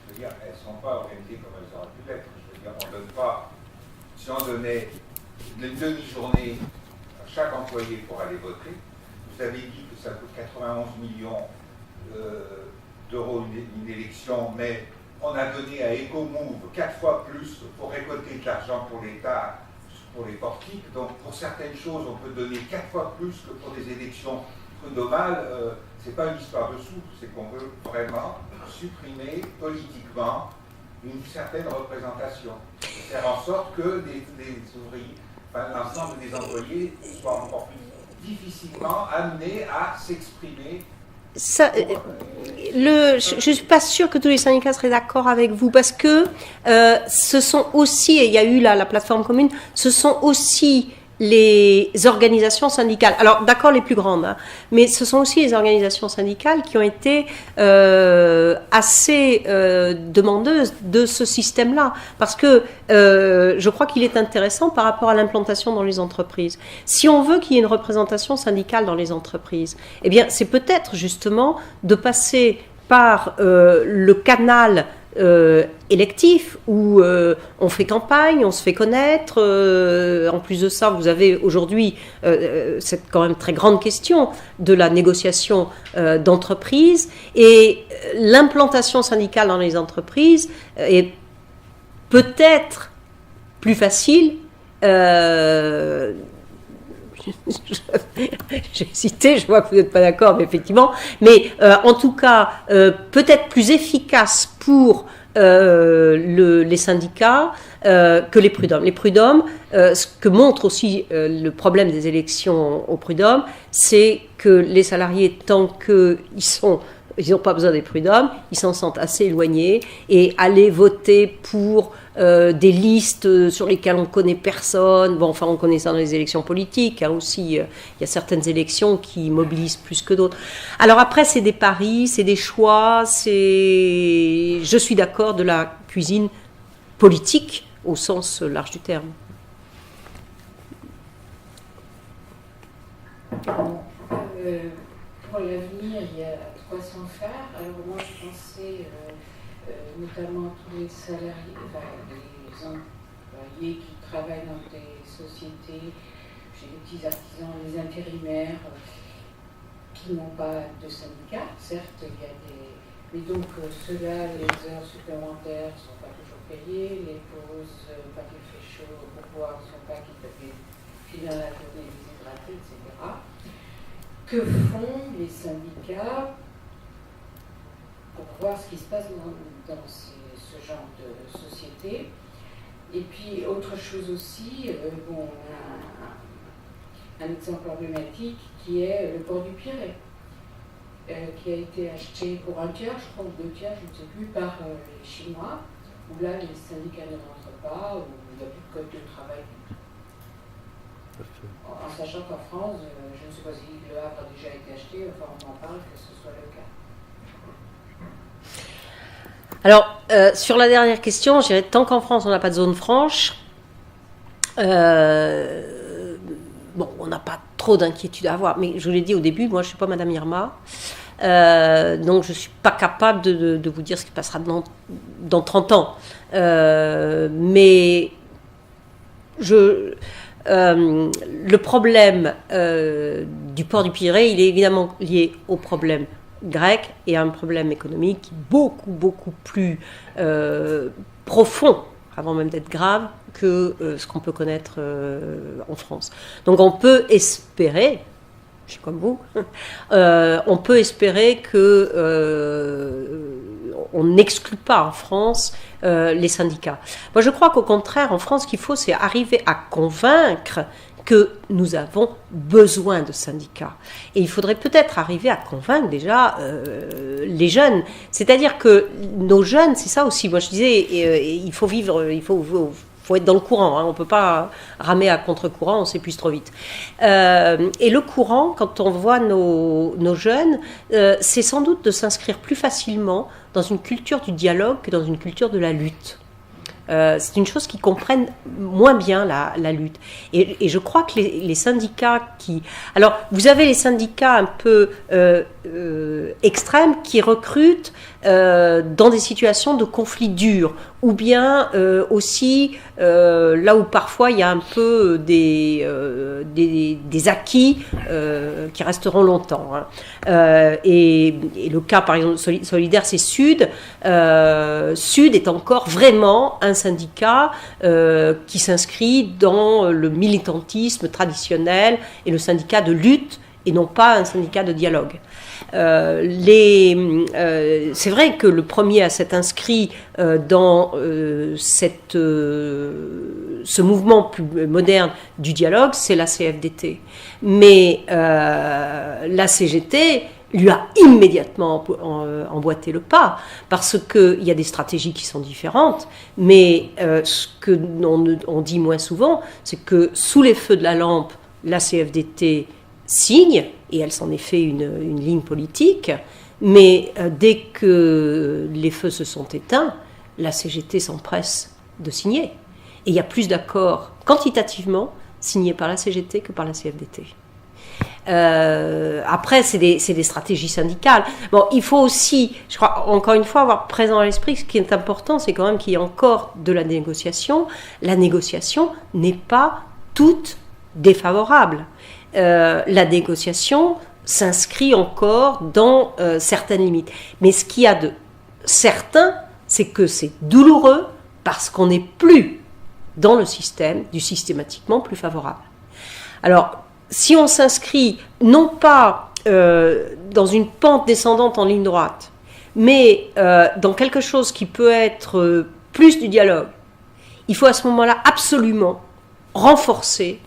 je veux dire, elles ne sont pas organisées comme elles auraient pu l'être. On ne donne pas, si on donnait une demi-journée à chaque employé pour aller voter, vous avez dit que ça coûte 91 millions d'euros une élection, mais on a donné à EcoMove 4 fois plus pour récolter de l'argent pour l'État, pour les portiques. Donc pour certaines choses, on peut donner 4 fois plus que pour des élections prud'homales. C'est pas une histoire de sous, c'est qu'on veut vraiment supprimer politiquement une certaine représentation, faire en sorte que les ouvriers, l'ensemble des employés soient encore plus difficilement amenés à s'exprimer. je ne suis pas sûre que tous les syndicats seraient d'accord avec vous, parce que ce sont aussi, et il y a eu la plateforme commune, ce sont aussi les organisations syndicales, alors d'accord les plus grandes, hein, mais ce sont aussi les organisations syndicales qui ont été assez demandeuses de ce système-là, parce que je crois qu'il est intéressant par rapport à l'implantation dans les entreprises. Si on veut qu'il y ait une représentation syndicale dans les entreprises, eh bien c'est peut-être justement de passer par le canal électif où on fait campagne, on se fait connaître. En plus de ça, vous avez aujourd'hui cette quand même très grande question de la négociation d'entreprise, et l'implantation syndicale dans les entreprises est peut-être plus facile. J'ai cité, je vois que vous n'êtes pas d'accord, mais effectivement, mais en tout cas, peut-être plus efficace pour les syndicats que les prud'hommes. Les prud'hommes, ce que montre aussi le problème des élections au prud'hommes, c'est que les salariés, tant ils n'ont pas besoin des prud'hommes, ils s'en sentent assez éloignés, et aller voter pour des listes sur lesquelles on ne connaît personne, bon, enfin on connaît ça dans les élections politiques, hein, aussi, il y a certaines élections qui mobilisent plus que d'autres. Alors après, c'est des paris, c'est des choix, je suis d'accord, de la cuisine politique au sens large du terme. Pour l'avenir, il y a 300 faire. Alors moi, je pensais notamment tous les salariés, enfin, les employés qui travaillent dans des sociétés, chez les petits artisans, les intérimaires, qui n'ont pas de syndicat. Certes, il y a des... Mais donc, ceux-là, les heures supplémentaires ne sont pas toujours payées, les pauses, quand il fait chaud, pour boire, ne sont pas qu'ils finir la journée déshydratés, etc. Que font les syndicats pour voir ce qui se passe dans ce genre de société? Et puis, autre chose aussi, on a un exemple emblématique qui est le port du Pirée, qui a été acheté pour un tiers, je crois, ou 2 tiers, je ne sais plus, par les Chinois, où là, les syndicats ne rentrent pas, où il n'y a plus de code de travail du tout. En sachant qu'en France, je ne sais pas si le Havre a déjà été acheté, enfin on en parle que ce soit le cas. Alors, sur la dernière question, je dirais, tant qu'en France on n'a pas de zone franche, on n'a pas trop d'inquiétude à avoir. Mais je vous l'ai dit au début, moi je ne suis pas Madame Irma, donc je ne suis pas capable de vous dire ce qui passera dans 30 ans. Mais le problème du port du Pirée, il est évidemment lié au problème grec et à un problème économique beaucoup, beaucoup plus profond, avant même d'être grave, que ce qu'on peut connaître en France. Donc on peut espérer, je suis comme vous, on peut espérer que on n'exclut pas en France les syndicats. Moi, je crois qu'au contraire, en France, ce qu'il faut, c'est arriver à convaincre que nous avons besoin de syndicats. Et il faudrait peut-être arriver à convaincre déjà les jeunes. C'est-à-dire que nos jeunes, c'est ça aussi. Moi, je disais, il faut vivre, il faut être dans le courant, hein. On ne peut pas ramer à contre-courant, on s'épuise trop vite. Et le courant, quand on voit nos jeunes, c'est sans doute de s'inscrire plus facilement dans une culture du dialogue que dans une culture de la lutte. C'est une chose qu'ils comprennent moins bien, la lutte. Et je crois que les syndicats qui... Alors, vous avez les syndicats un peu extrêmes qui recrutent dans des situations de conflits durs, ou bien aussi là où parfois il y a un peu des acquis qui resteront longtemps. Hein. Et le cas, par exemple, Solidaire, c'est Sud. Sud est encore vraiment un syndicat qui s'inscrit dans le militantisme traditionnel et le syndicat de lutte, et non pas un syndicat de dialogue. C'est vrai que le premier à s'être inscrit dans ce mouvement plus moderne du dialogue, c'est la CFDT. Mais la CGT lui a immédiatement emboîté le pas, parce qu'il y a des stratégies qui sont différentes, mais ce que on dit moins souvent, c'est que sous les feux de la lampe, la CFDT signe, et elle s'en est fait une ligne politique, mais dès que les feux se sont éteints, la CGT s'empresse de signer. Et il y a plus d'accords quantitativement signés par la CGT que par la CFDT. Après, c'est des stratégies syndicales. Bon, il faut aussi, je crois, encore une fois, avoir présent à l'esprit, ce qui est important, c'est quand même qu'il y ait encore de la négociation. La négociation n'est pas toute défavorable. La négociation s'inscrit encore dans certaines limites. Mais ce qu'il y a de certain, c'est que c'est douloureux parce qu'on n'est plus dans le système du systématiquement plus favorable. Alors, si on s'inscrit non pas dans une pente descendante en ligne droite, mais dans quelque chose qui peut être plus du dialogue, il faut à ce moment-là absolument renforcer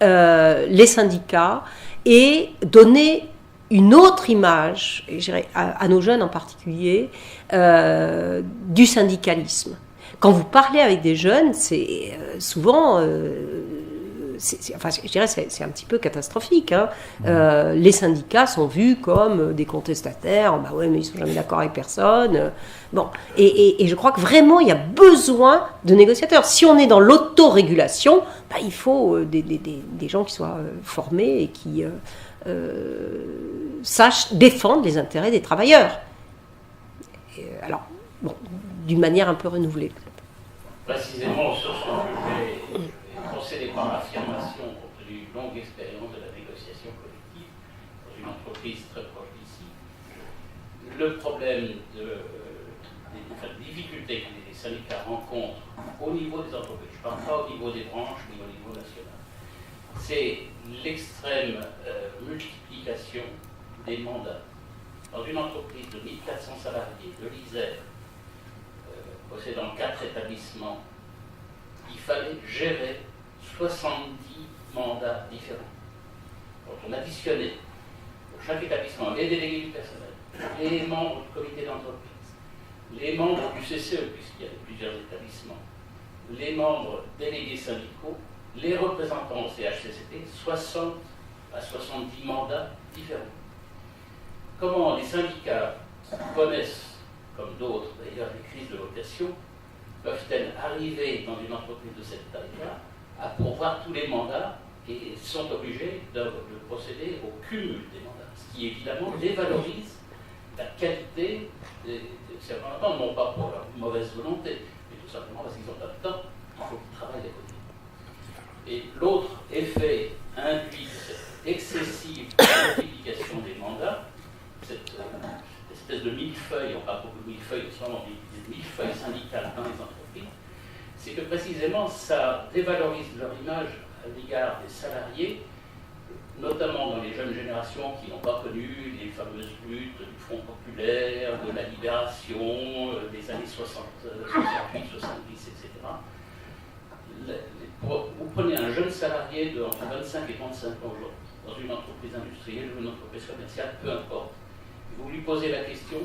les syndicats et donner une autre image, je dirais, à nos jeunes en particulier, du syndicalisme. Quand vous parlez avec des jeunes, c'est souvent... enfin, je dirais c'est un petit peu catastrophique. Hein. Les syndicats sont vus comme des contestataires. Bah ouais, mais ils sont jamais d'accord avec personne. Bon, et je crois que vraiment il y a besoin de négociateurs. Si on est dans l'autorégulation, bah, il faut des gens qui soient formés et qui sachent défendre les intérêts des travailleurs. Alors, bon, d'une manière un peu renouvelée. Précisément sur ce sujet, procédé par l'affirmation, compte tenu d'une longue expérience de la négociation collective dans une entreprise très proche d'ici, le problème des difficultés que les syndicats rencontrent au niveau des entreprises, je ne parle pas au niveau des branches, mais au niveau national, c'est l'extrême multiplication des mandats. Dans une entreprise de 1400 salariés, de l'Isère, possédant 4 établissements, il fallait gérer 70 mandats différents. Donc on additionnait pour chaque établissement les délégués du personnel, les membres du comité d'entreprise, les membres du CCE, puisqu'il y avait plusieurs établissements, les membres délégués syndicaux, les représentants au CHCCT, 60 à 70 mandats différents. Comment les syndicats connaissent, comme d'autres d'ailleurs, les crises de vocation, peuvent-elles arriver dans une entreprise de cette taille-là à pourvoir tous les mandats et sont obligés de procéder au cumul des mandats, ce qui évidemment dévalorise la qualité des représentants, non pas pour leur mauvaise volonté, mais tout simplement parce qu'ils n'ont pas de temps, il faut qu'ils travaillent à côté. Et l'autre effet induit de cette excessive multiplication des mandats, cette espèce de millefeuille, on parle beaucoup de millefeuille, c'est vraiment des millefeuilles syndicales dans les entreprises, c'est que précisément ça dévalorise leur image à l'égard des salariés, notamment dans les jeunes générations qui n'ont pas connu les fameuses luttes du Front populaire, de la libération, des années 60, 68, 70, etc. Vous prenez un jeune salarié de entre 25 et 35 ans aujourd'hui, dans une entreprise industrielle ou une entreprise commerciale, peu importe. Vous lui posez la question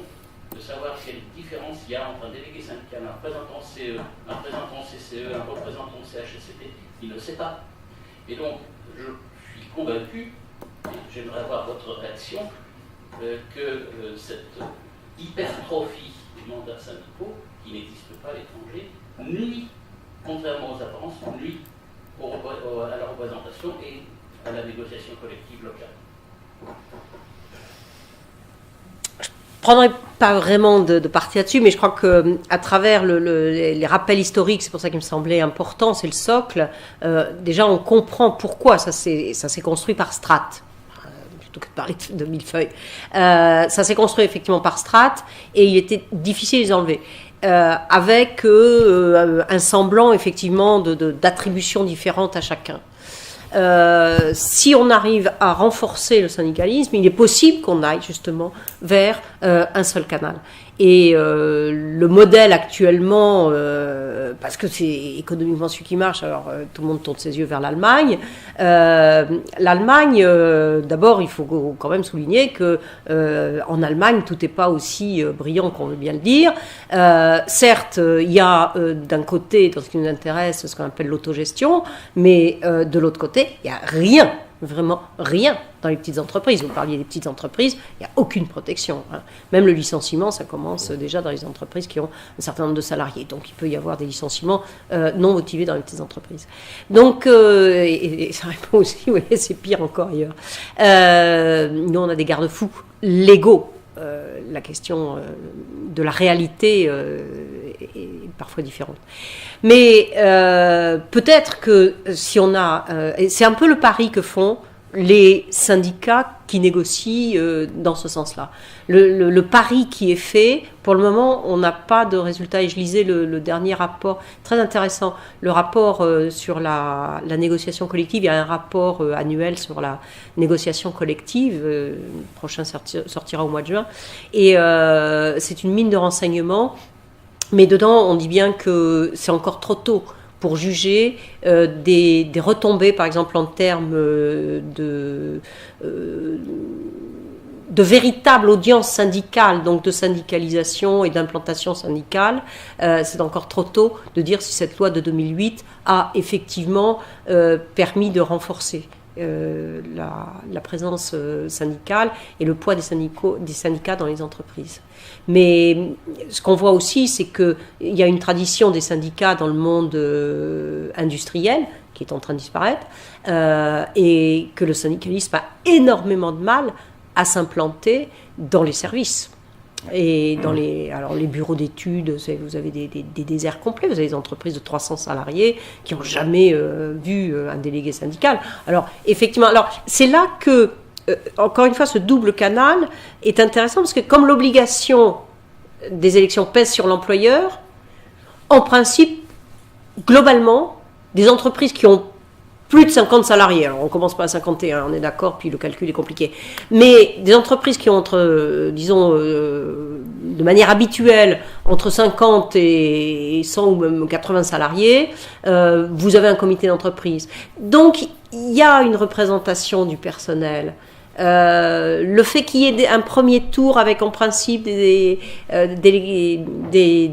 de savoir quelle différence il y a entre un délégué syndical, un représentant CE, un représentant CCE, un représentant CHSCT. Il ne sait pas. Et donc, je suis convaincu, et j'aimerais avoir votre réaction, que cette hypertrophie des mandats syndicaux, qui n'existe pas à l'étranger, nuit, contrairement aux apparences, nuit à la représentation et à la négociation collective locale. Je ne prendrai pas vraiment de parti là-dessus, mais je crois qu'à travers les rappels historiques, c'est pour ça qu'il me semblait important, c'est le socle, déjà on comprend pourquoi ça s'est construit par strates, plutôt que de parler de millefeuilles. Ça s'est construit effectivement par strates, et il était difficile de les enlever. Avec un semblant effectivement d'attributions différentes à chacun. Si on arrive à renforcer le syndicalisme, il est possible qu'on aille justement vers un seul canal. Et le modèle actuellement, parce que c'est économiquement celui qui marche, alors tout le monde tourne ses yeux vers l'Allemagne. L'Allemagne, d'abord, il faut quand même souligner que en Allemagne, tout n'est pas aussi brillant qu'on veut bien le dire. Certes, il y a d'un côté, dans ce qui nous intéresse, ce qu'on appelle l'autogestion, mais de l'autre côté, il n'y a rien. Vraiment rien dans les petites entreprises. Vous parliez des petites entreprises, il n'y a aucune protection. Même le licenciement, ça commence déjà dans les entreprises qui ont un certain nombre de salariés. Donc il peut y avoir des licenciements non motivés dans les petites entreprises. Donc, et ça répond aussi, oui, c'est pire encore ailleurs. Nous, on a des garde-fous légaux. La question de la réalité est parfois différente. Mais peut-être que si on a... c'est un peu le pari que font les syndicats qui négocient dans ce sens-là. Le pari qui est fait, pour le moment, on n'a pas de résultat. Et je lisais le dernier rapport, très intéressant, le rapport sur la négociation collective. Il y a un rapport annuel sur la négociation collective, le prochain sortira au mois de juin. Et c'est une mine de renseignements. Mais dedans, on dit bien que c'est encore trop tôt pour juger des retombées, par exemple, en termes de véritable audience syndicale, donc de syndicalisation et d'implantation syndicale. C'est encore trop tôt de dire si cette loi de 2008 a effectivement permis de renforcer la présence syndicale et le poids des syndicats dans les entreprises. Mais ce qu'on voit aussi, c'est qu'il y a une tradition des syndicats dans le monde industriel qui est en train de disparaître et que le syndicalisme a énormément de mal à s'implanter dans les services. Et dans les bureaux d'études, vous avez des déserts complets, vous avez des entreprises de 300 salariés qui n'ont jamais vu un délégué syndical. Alors, effectivement, c'est là que, encore une fois, ce double canal est intéressant, parce que comme l'obligation des élections pèse sur l'employeur, en principe, globalement, des entreprises qui ont plus de 50 salariés, alors on commence pas à 51, on est d'accord, puis le calcul est compliqué, mais des entreprises qui ont disons, de manière habituelle, entre 50 et 100 ou même 80 salariés, vous avez un comité d'entreprise. Donc, il y a une représentation du personnel. Le fait qu'il y ait un premier tour avec en principe des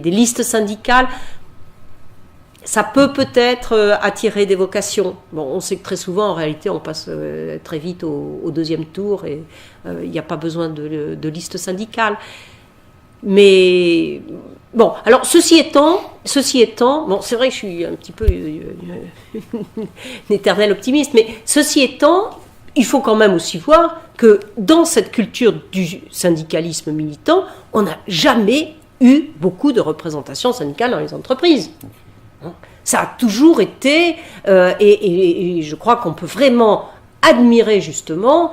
listes syndicales, ça peut peut-être attirer des vocations. Bon, on sait que très souvent, en réalité, on passe très vite au deuxième tour et il n'y a pas besoin de liste syndicale. Mais bon, alors ceci étant, bon, c'est vrai que je suis un petit peu une éternelle optimiste, mais ceci étant, il faut quand même aussi voir que dans cette culture du syndicalisme militant, on n'a jamais eu beaucoup de représentation syndicale dans les entreprises. Ça a toujours été, et je crois qu'on peut vraiment admirer justement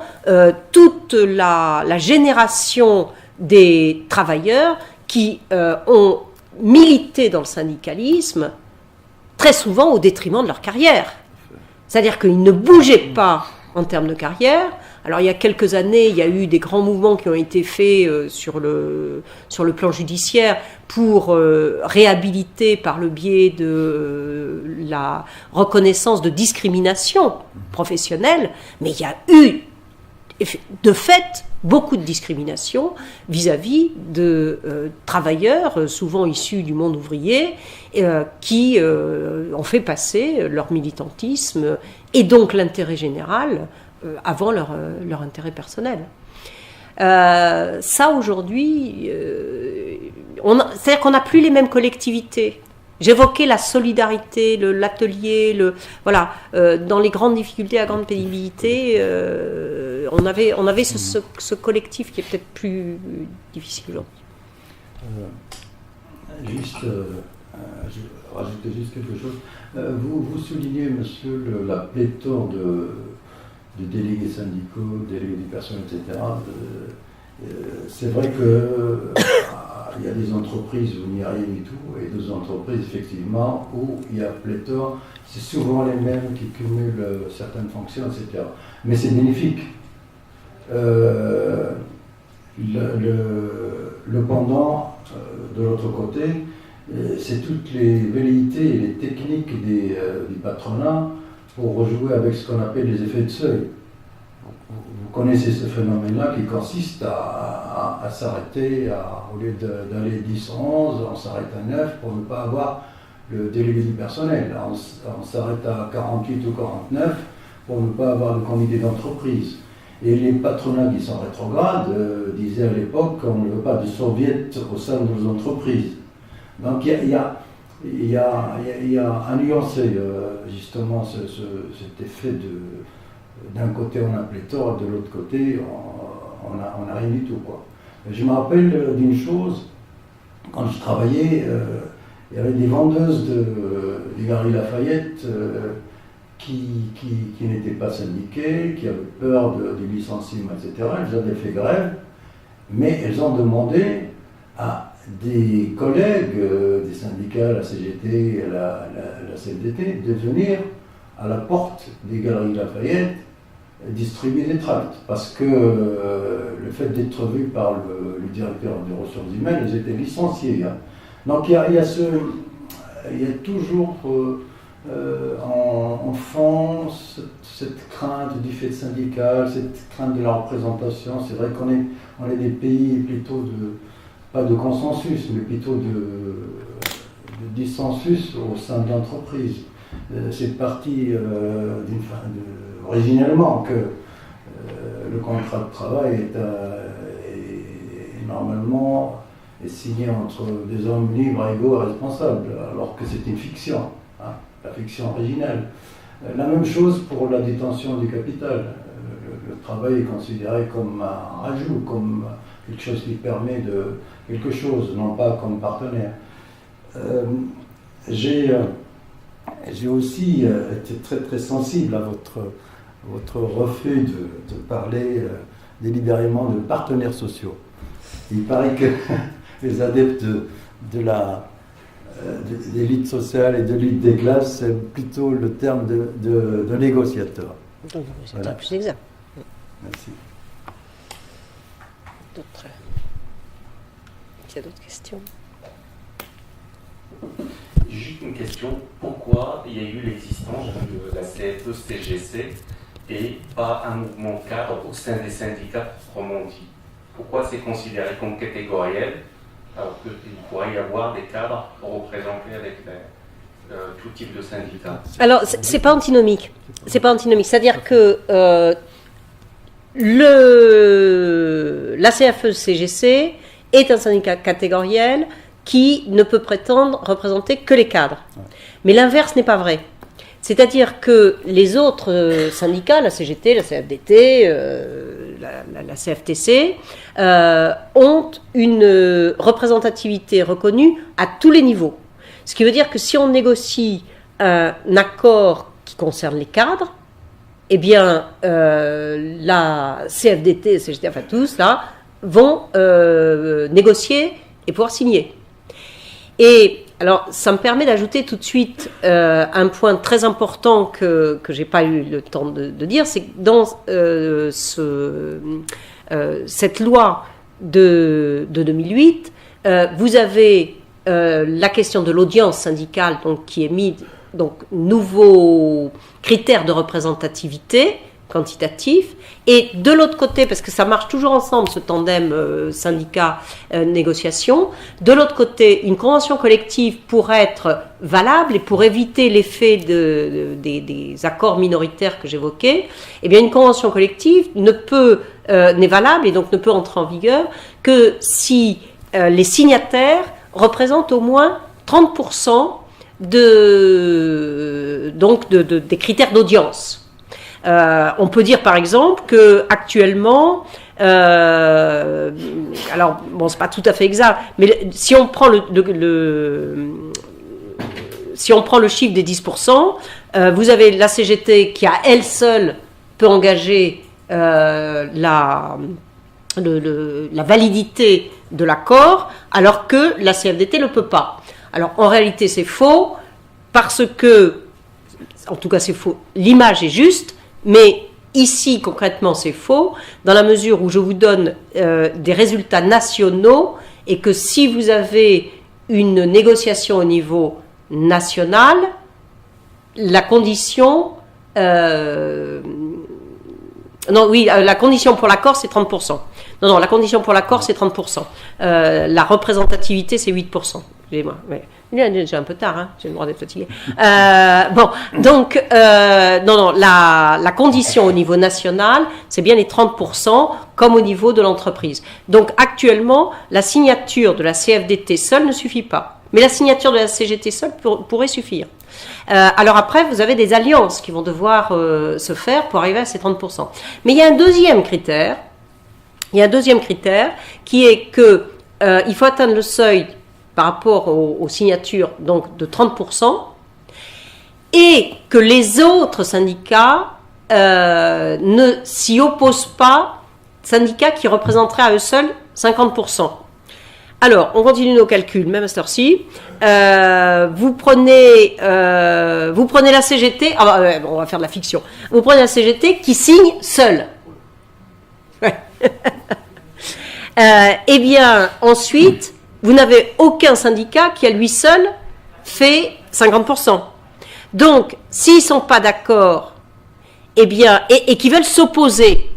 toute la génération des travailleurs qui ont milité dans le syndicalisme très souvent au détriment de leur carrière. C'est-à-dire qu'ils ne bougeaient pas en termes de carrière. Alors il y a quelques années, il y a eu des grands mouvements qui ont été faits sur le plan judiciaire pour réhabiliter par le biais de la reconnaissance de discrimination professionnelle, mais il y a eu de fait beaucoup de discrimination vis-à-vis de travailleurs, souvent issus du monde ouvrier, qui ont fait passer leur militantisme et donc l'intérêt général avant leur intérêt personnel. Ça, aujourd'hui, c'est-à-dire qu'on n'a plus les mêmes collectivités. J'évoquais la solidarité, l'atelier, voilà, dans les grandes difficultés à grande pénibilité, on avait ce collectif qui est peut-être plus difficile aujourd'hui. Je rajoutais juste quelque chose. Vous soulignez, monsieur, la pléthore de délégués syndicaux, délégués du personnel, etc. C'est vrai qu'il y a des entreprises où il n'y a rien du tout, et d'autres entreprises, effectivement, où il y a pléthore. C'est souvent les mêmes qui cumulent certaines fonctions, etc. Mais c'est bénéfique. le pendant, de l'autre côté, c'est toutes les velléités et les techniques du patronat pour rejouer avec ce qu'on appelle les effets de seuil. Vous connaissez ce phénomène-là qui consiste à s'arrêter, au lieu d'aller 10-11, on s'arrête à 9 pour ne pas avoir le délégué du personnel. On s'arrête à 48 ou 49 pour ne pas avoir le comité d'entreprise. Et les patronats qui sont rétrogrades disaient à l'époque qu'on ne veut pas de soviet au sein de nos entreprises. Donc il y a à nuancer justement cet effet d'un côté on a pléthore, de l'autre côté on n'a rien du tout, quoi. Je me rappelle d'une chose, quand je travaillais, il y avait des vendeuses du Galeries Lafayette qui n'étaient pas syndiquées, qui avaient peur du licenciement, etc. Elles avaient fait grève, mais elles ont demandé à des collègues des syndicats, la CGT, la CFDT, de venir à la porte des Galeries Lafayette distribuer des tracts, parce que le fait d'être vu par le directeur des ressources humaines, ils étaient licenciés. Hein. Donc il y a toujours en fond cette crainte du fait syndical, cette crainte de la représentation. C'est vrai qu'on est des pays plutôt pas de consensus, mais plutôt de dissensus au sein de l'entreprise. C'est parti originellement que le contrat de travail est normalement signé entre des hommes libres, égaux et responsables, alors que c'est une fiction, hein, la fiction originelle. La même chose pour la détention du capital. Le travail est considéré comme un rajout, comme quelque chose qui permet de quelque chose, non pas comme partenaire. J'ai aussi été très très sensible à votre refus de parler délibérément de partenaires sociaux. Il paraît que les adeptes de l'élite sociale et de l'élite des classes, c'est plutôt le terme de négociateur. C'est voilà. Plus exact. Merci. Il y a d'autres questions? Juste une question, pourquoi il y a eu l'existence de la CFE-CGC et pas un mouvement cadre au sein des syndicats proprement dit? Pourquoi c'est considéré comme catégoriel alors qu'il pourrait y avoir des cadres représentés avec tout type de syndicats? Alors, c'est pas antinomique. C'est pas antinomique. C'est-à-dire que la CFE-CGC est un syndicat catégoriel qui ne peut prétendre représenter que les cadres. Mais l'inverse n'est pas vrai. C'est-à-dire que les autres syndicats, la CGT, la CFDT, la CFTC, ont une représentativité reconnue à tous les niveaux. Ce qui veut dire que si on négocie un accord qui concerne les cadres, eh bien, la CFDT, CGT, enfin tous, là, vont négocier et pouvoir signer. Et alors, ça me permet d'ajouter tout de suite un point très important que je n'ai pas eu le temps de dire, c'est que dans cette loi de 2008, vous avez la question de l'audience syndicale, donc, qui est mise, donc nouveaux critères de représentativité quantitatif, et de l'autre côté, parce que ça marche toujours ensemble, ce tandem syndicat-négociation, de l'autre côté, une convention collective pour être valable et pour éviter l'effet des accords minoritaires que j'évoquais, eh bien une convention collective n'est valable et donc ne peut entrer en vigueur que si les signataires représentent au moins 30% des critères d'audience. On peut dire par exemple que actuellement, alors bon, c'est pas tout à fait exact, mais si on prend si on prend le chiffre des 10%, vous avez la CGT qui à elle seule peut engager la validité de l'accord, alors que la CFDT ne peut pas. Alors en réalité c'est faux, parce que, en tout cas c'est faux, l'image est juste, mais ici concrètement c'est faux, dans la mesure où je vous donne des résultats nationaux et que si vous avez une négociation au niveau national, la condition... la condition pour l'accord, c'est 30%. Non, la condition pour l'accord, c'est 30%. La représentativité, c'est 8%. Excusez-moi. J'ai un peu tard, hein, j'ai le droit d'être fatigué. Donc, la condition au niveau national, c'est bien les 30%, comme au niveau de l'entreprise. Donc, actuellement, la signature de la CFDT seule ne suffit pas. Mais la signature de la CGT seule pourrait suffire. Alors après, vous avez des alliances qui vont devoir se faire pour arriver à ces 30%. Mais il y a un deuxième critère. Qui est que il faut atteindre le seuil par rapport aux signatures, donc de 30%, et que les autres syndicats ne s'y opposent pas, syndicats qui représenteraient à eux seuls 50%. Alors, on continue nos calculs, même à cette heure-ci. Vous prenez la CGT, on va faire de la fiction. Vous prenez la CGT qui signe seule. Eh bien, ensuite, vous n'avez aucun syndicat qui, à lui seul, fait 50%. Donc, s'ils ne sont pas d'accord, eh bien, et qui veulent s'opposer,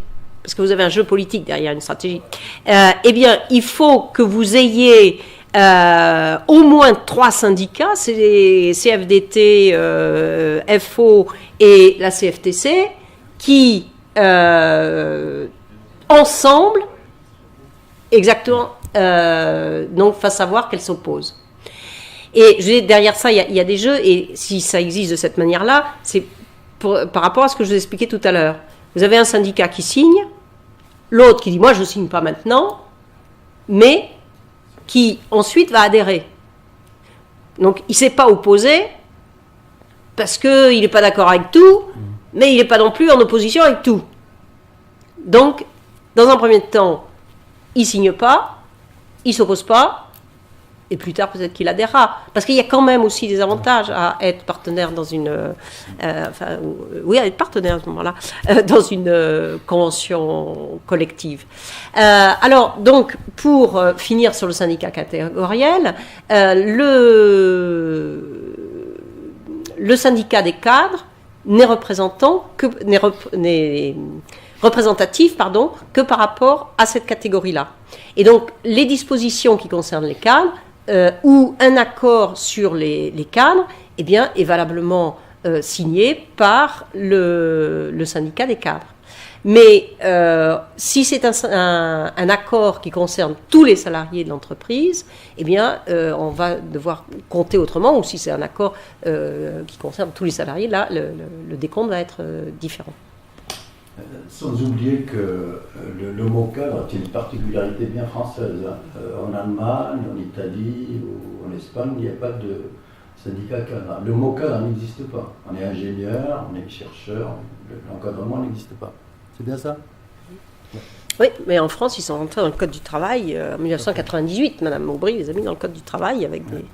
parce que vous avez un jeu politique derrière une stratégie, eh bien, il faut que vous ayez au moins 3 syndicats, c'est les CFDT, FO et la CFTC, qui, ensemble, exactement, donc fassent savoir qu'elles s'opposent. Et derrière ça, il y a des jeux, et si ça existe de cette manière-là, c'est par rapport à ce que je vous expliquais tout à l'heure. Vous avez un syndicat qui signe, l'autre qui dit « moi je ne signe pas maintenant », mais qui ensuite va adhérer. Donc il ne s'est pas opposé, parce qu'il n'est pas d'accord avec tout, mais il n'est pas non plus en opposition avec tout. Donc, dans un premier temps, il ne signe pas, il ne s'oppose pas, et plus tard peut-être qu'il adhérera. Parce qu'il y a quand même aussi des avantages à être partenaire dans une... à être partenaire à ce moment-là, dans une convention collective. Alors, donc, pour finir sur le syndicat catégoriel, le syndicat des cadres n'est représentatif que par rapport à cette catégorie-là. Et donc, les dispositions qui concernent les cadres, ou un accord sur les cadres, eh bien, est valablement signé par le syndicat des cadres. Mais si c'est un accord qui concerne tous les salariés de l'entreprise, eh bien, on va devoir compter autrement, ou si c'est un accord qui concerne tous les salariés, là, le décompte va être différent. Sans oublier que le mot cadre est une particularité bien française. En Allemagne, en Italie ou en Espagne, il n'y a pas de syndicat cadre. Le mot cadre n'existe pas. On est ingénieur, on est chercheur, l'encadrement n'existe pas. C'est bien ça ? Oui, mais en France, ils sont rentrés dans le Code du travail en 1998. Madame Aubry les a mis dans le Code du travail, avec des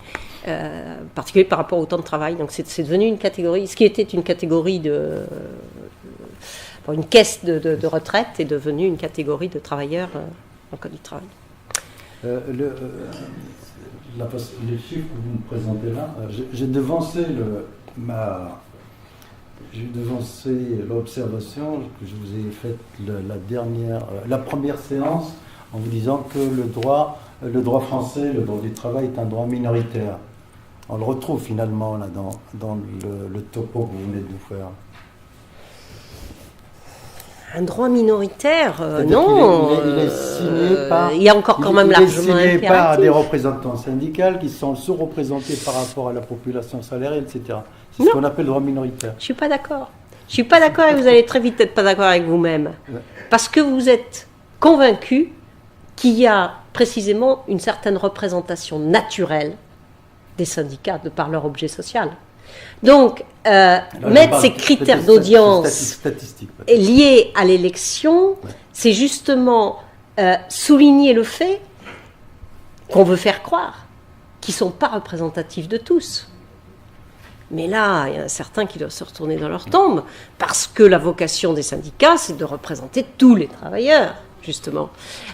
particulier par rapport au temps de travail. Donc c'est devenu une catégorie, ce qui était une catégorie une caisse de retraite est devenue une catégorie de travailleurs dans le Code du travail. Le chiffre que vous me présentez là, j'ai devancé l'observation que je vous ai faite la première séance en vous disant que le droit français, le droit du travail est un droit minoritaire. On le retrouve finalement là dans le topo que vous venez de nous faire. Un droit minoritaire, non. Il est signé par. Il y a encore quand même largement signé par des représentants syndicaux qui sont sous-représentés par rapport à la population salariée, etc. C'est ce qu'on appelle le droit minoritaire. Je suis pas d'accord. Je suis pas d'accord et vous allez très vite être pas d'accord avec vous-même, parce que vous êtes convaincu qu'il y a précisément une certaine représentation naturelle des syndicats de par leur objet social. Donc, mettre ces critères d'audience liés à l'élection, c'est justement souligner le fait qu'on veut faire croire qu'ils ne sont pas représentatifs de tous. Mais là, il y en a certains qui doivent se retourner dans leur tombe, parce que la vocation des syndicats, c'est de représenter tous les travailleurs. justement.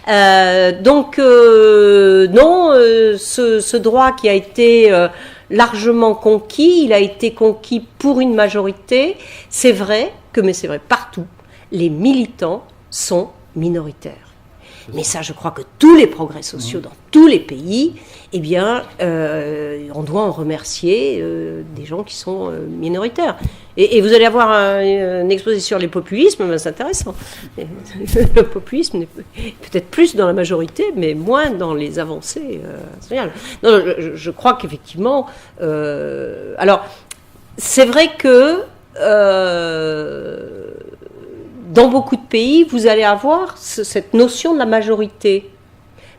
Donc, non, ce droit qui a été largement conquis, il a été conquis pour une majorité. C'est vrai mais c'est vrai partout, les militants sont minoritaires. Mais ça, je crois que tous les progrès sociaux dans tous les pays, eh bien, on doit en remercier des gens qui sont minoritaires. Et vous allez avoir un exposé sur les populismes, ben, c'est intéressant. Le populisme est peut-être plus dans la majorité, mais moins dans les avancées sociales. Non, je crois qu'effectivement... alors, c'est vrai que dans beaucoup de pays, vous allez avoir cette notion de la majorité.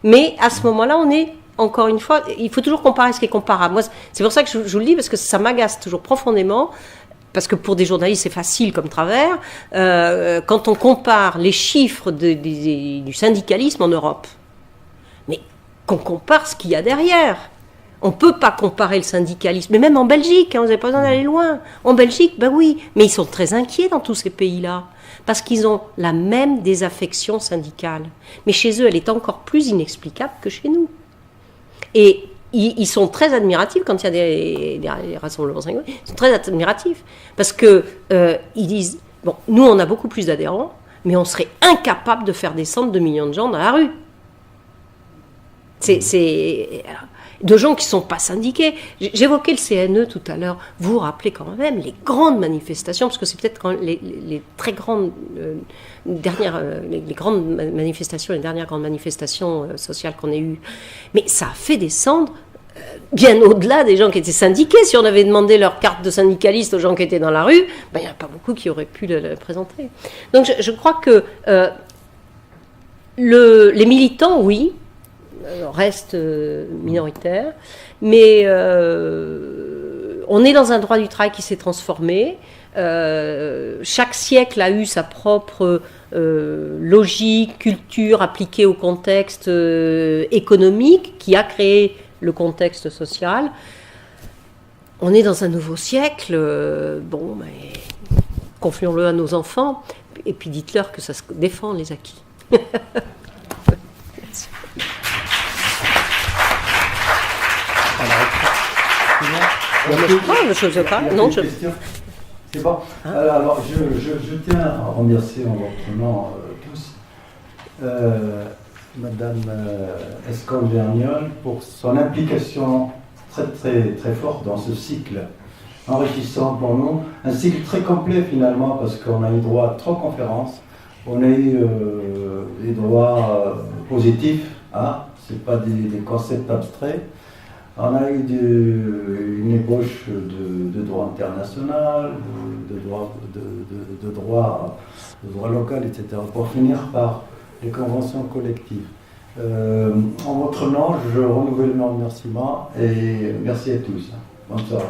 Mais à ce moment-là, on est, encore une fois, il faut toujours comparer ce qui est comparable. Moi, c'est pour ça que je vous le dis, parce que ça m'agace toujours profondément, parce que pour des journalistes, c'est facile comme travers, quand on compare les chiffres du syndicalisme en Europe. Mais qu'on compare ce qu'il y a derrière. On ne peut pas comparer le syndicalisme, mais même en Belgique, hein, vous n'avez pas besoin d'aller loin. En Belgique, ben oui, mais ils sont très inquiets dans tous ces pays-là, parce qu'ils ont la même désaffection syndicale. Mais chez eux, elle est encore plus inexplicable que chez nous. Et ils sont très admiratifs quand il y a des rassemblements syndicaux. Ils sont très admiratifs, parce que ils disent, bon, nous on a beaucoup plus d'adhérents, mais on serait incapable de faire descendre 2 millions de gens dans la rue. C'est de gens qui ne sont pas syndiqués. J'évoquais le CNE tout à l'heure. Vous vous rappelez quand même les grandes manifestations, parce que c'est peut-être les très grandes les grandes manifestations, les dernières grandes manifestations sociales qu'on ait eues. Mais ça a fait descendre bien au-delà des gens qui étaient syndiqués. Si on avait demandé leur carte de syndicaliste aux gens qui étaient dans la rue, ben, il n'y en a pas beaucoup qui auraient pu le présenter. Donc je crois que les militants, oui, reste minoritaire, mais on est dans un droit du travail qui s'est transformé. Chaque siècle a eu sa propre logique, culture appliquée au contexte économique qui a créé le contexte social. On est dans un nouveau siècle, bon, mais confions-le à nos enfants, et puis dites-leur que ça se défend les acquis. C'est bon. Alors, je tiens à remercier en votre nom tous Madame Escol-Vergnol pour son implication très, très, très forte dans ce cycle enrichissant pour nous. Un cycle très complet finalement, parce qu'on a eu droit à 3 conférences. On a eu des droits positifs, hein, c'est pas des concepts abstraits. On a eu une ébauche de droit international, de droit local, etc., pour finir par les conventions collectives. En votre nom, je renouvelle mes remerciements et merci à tous. Bonne soirée.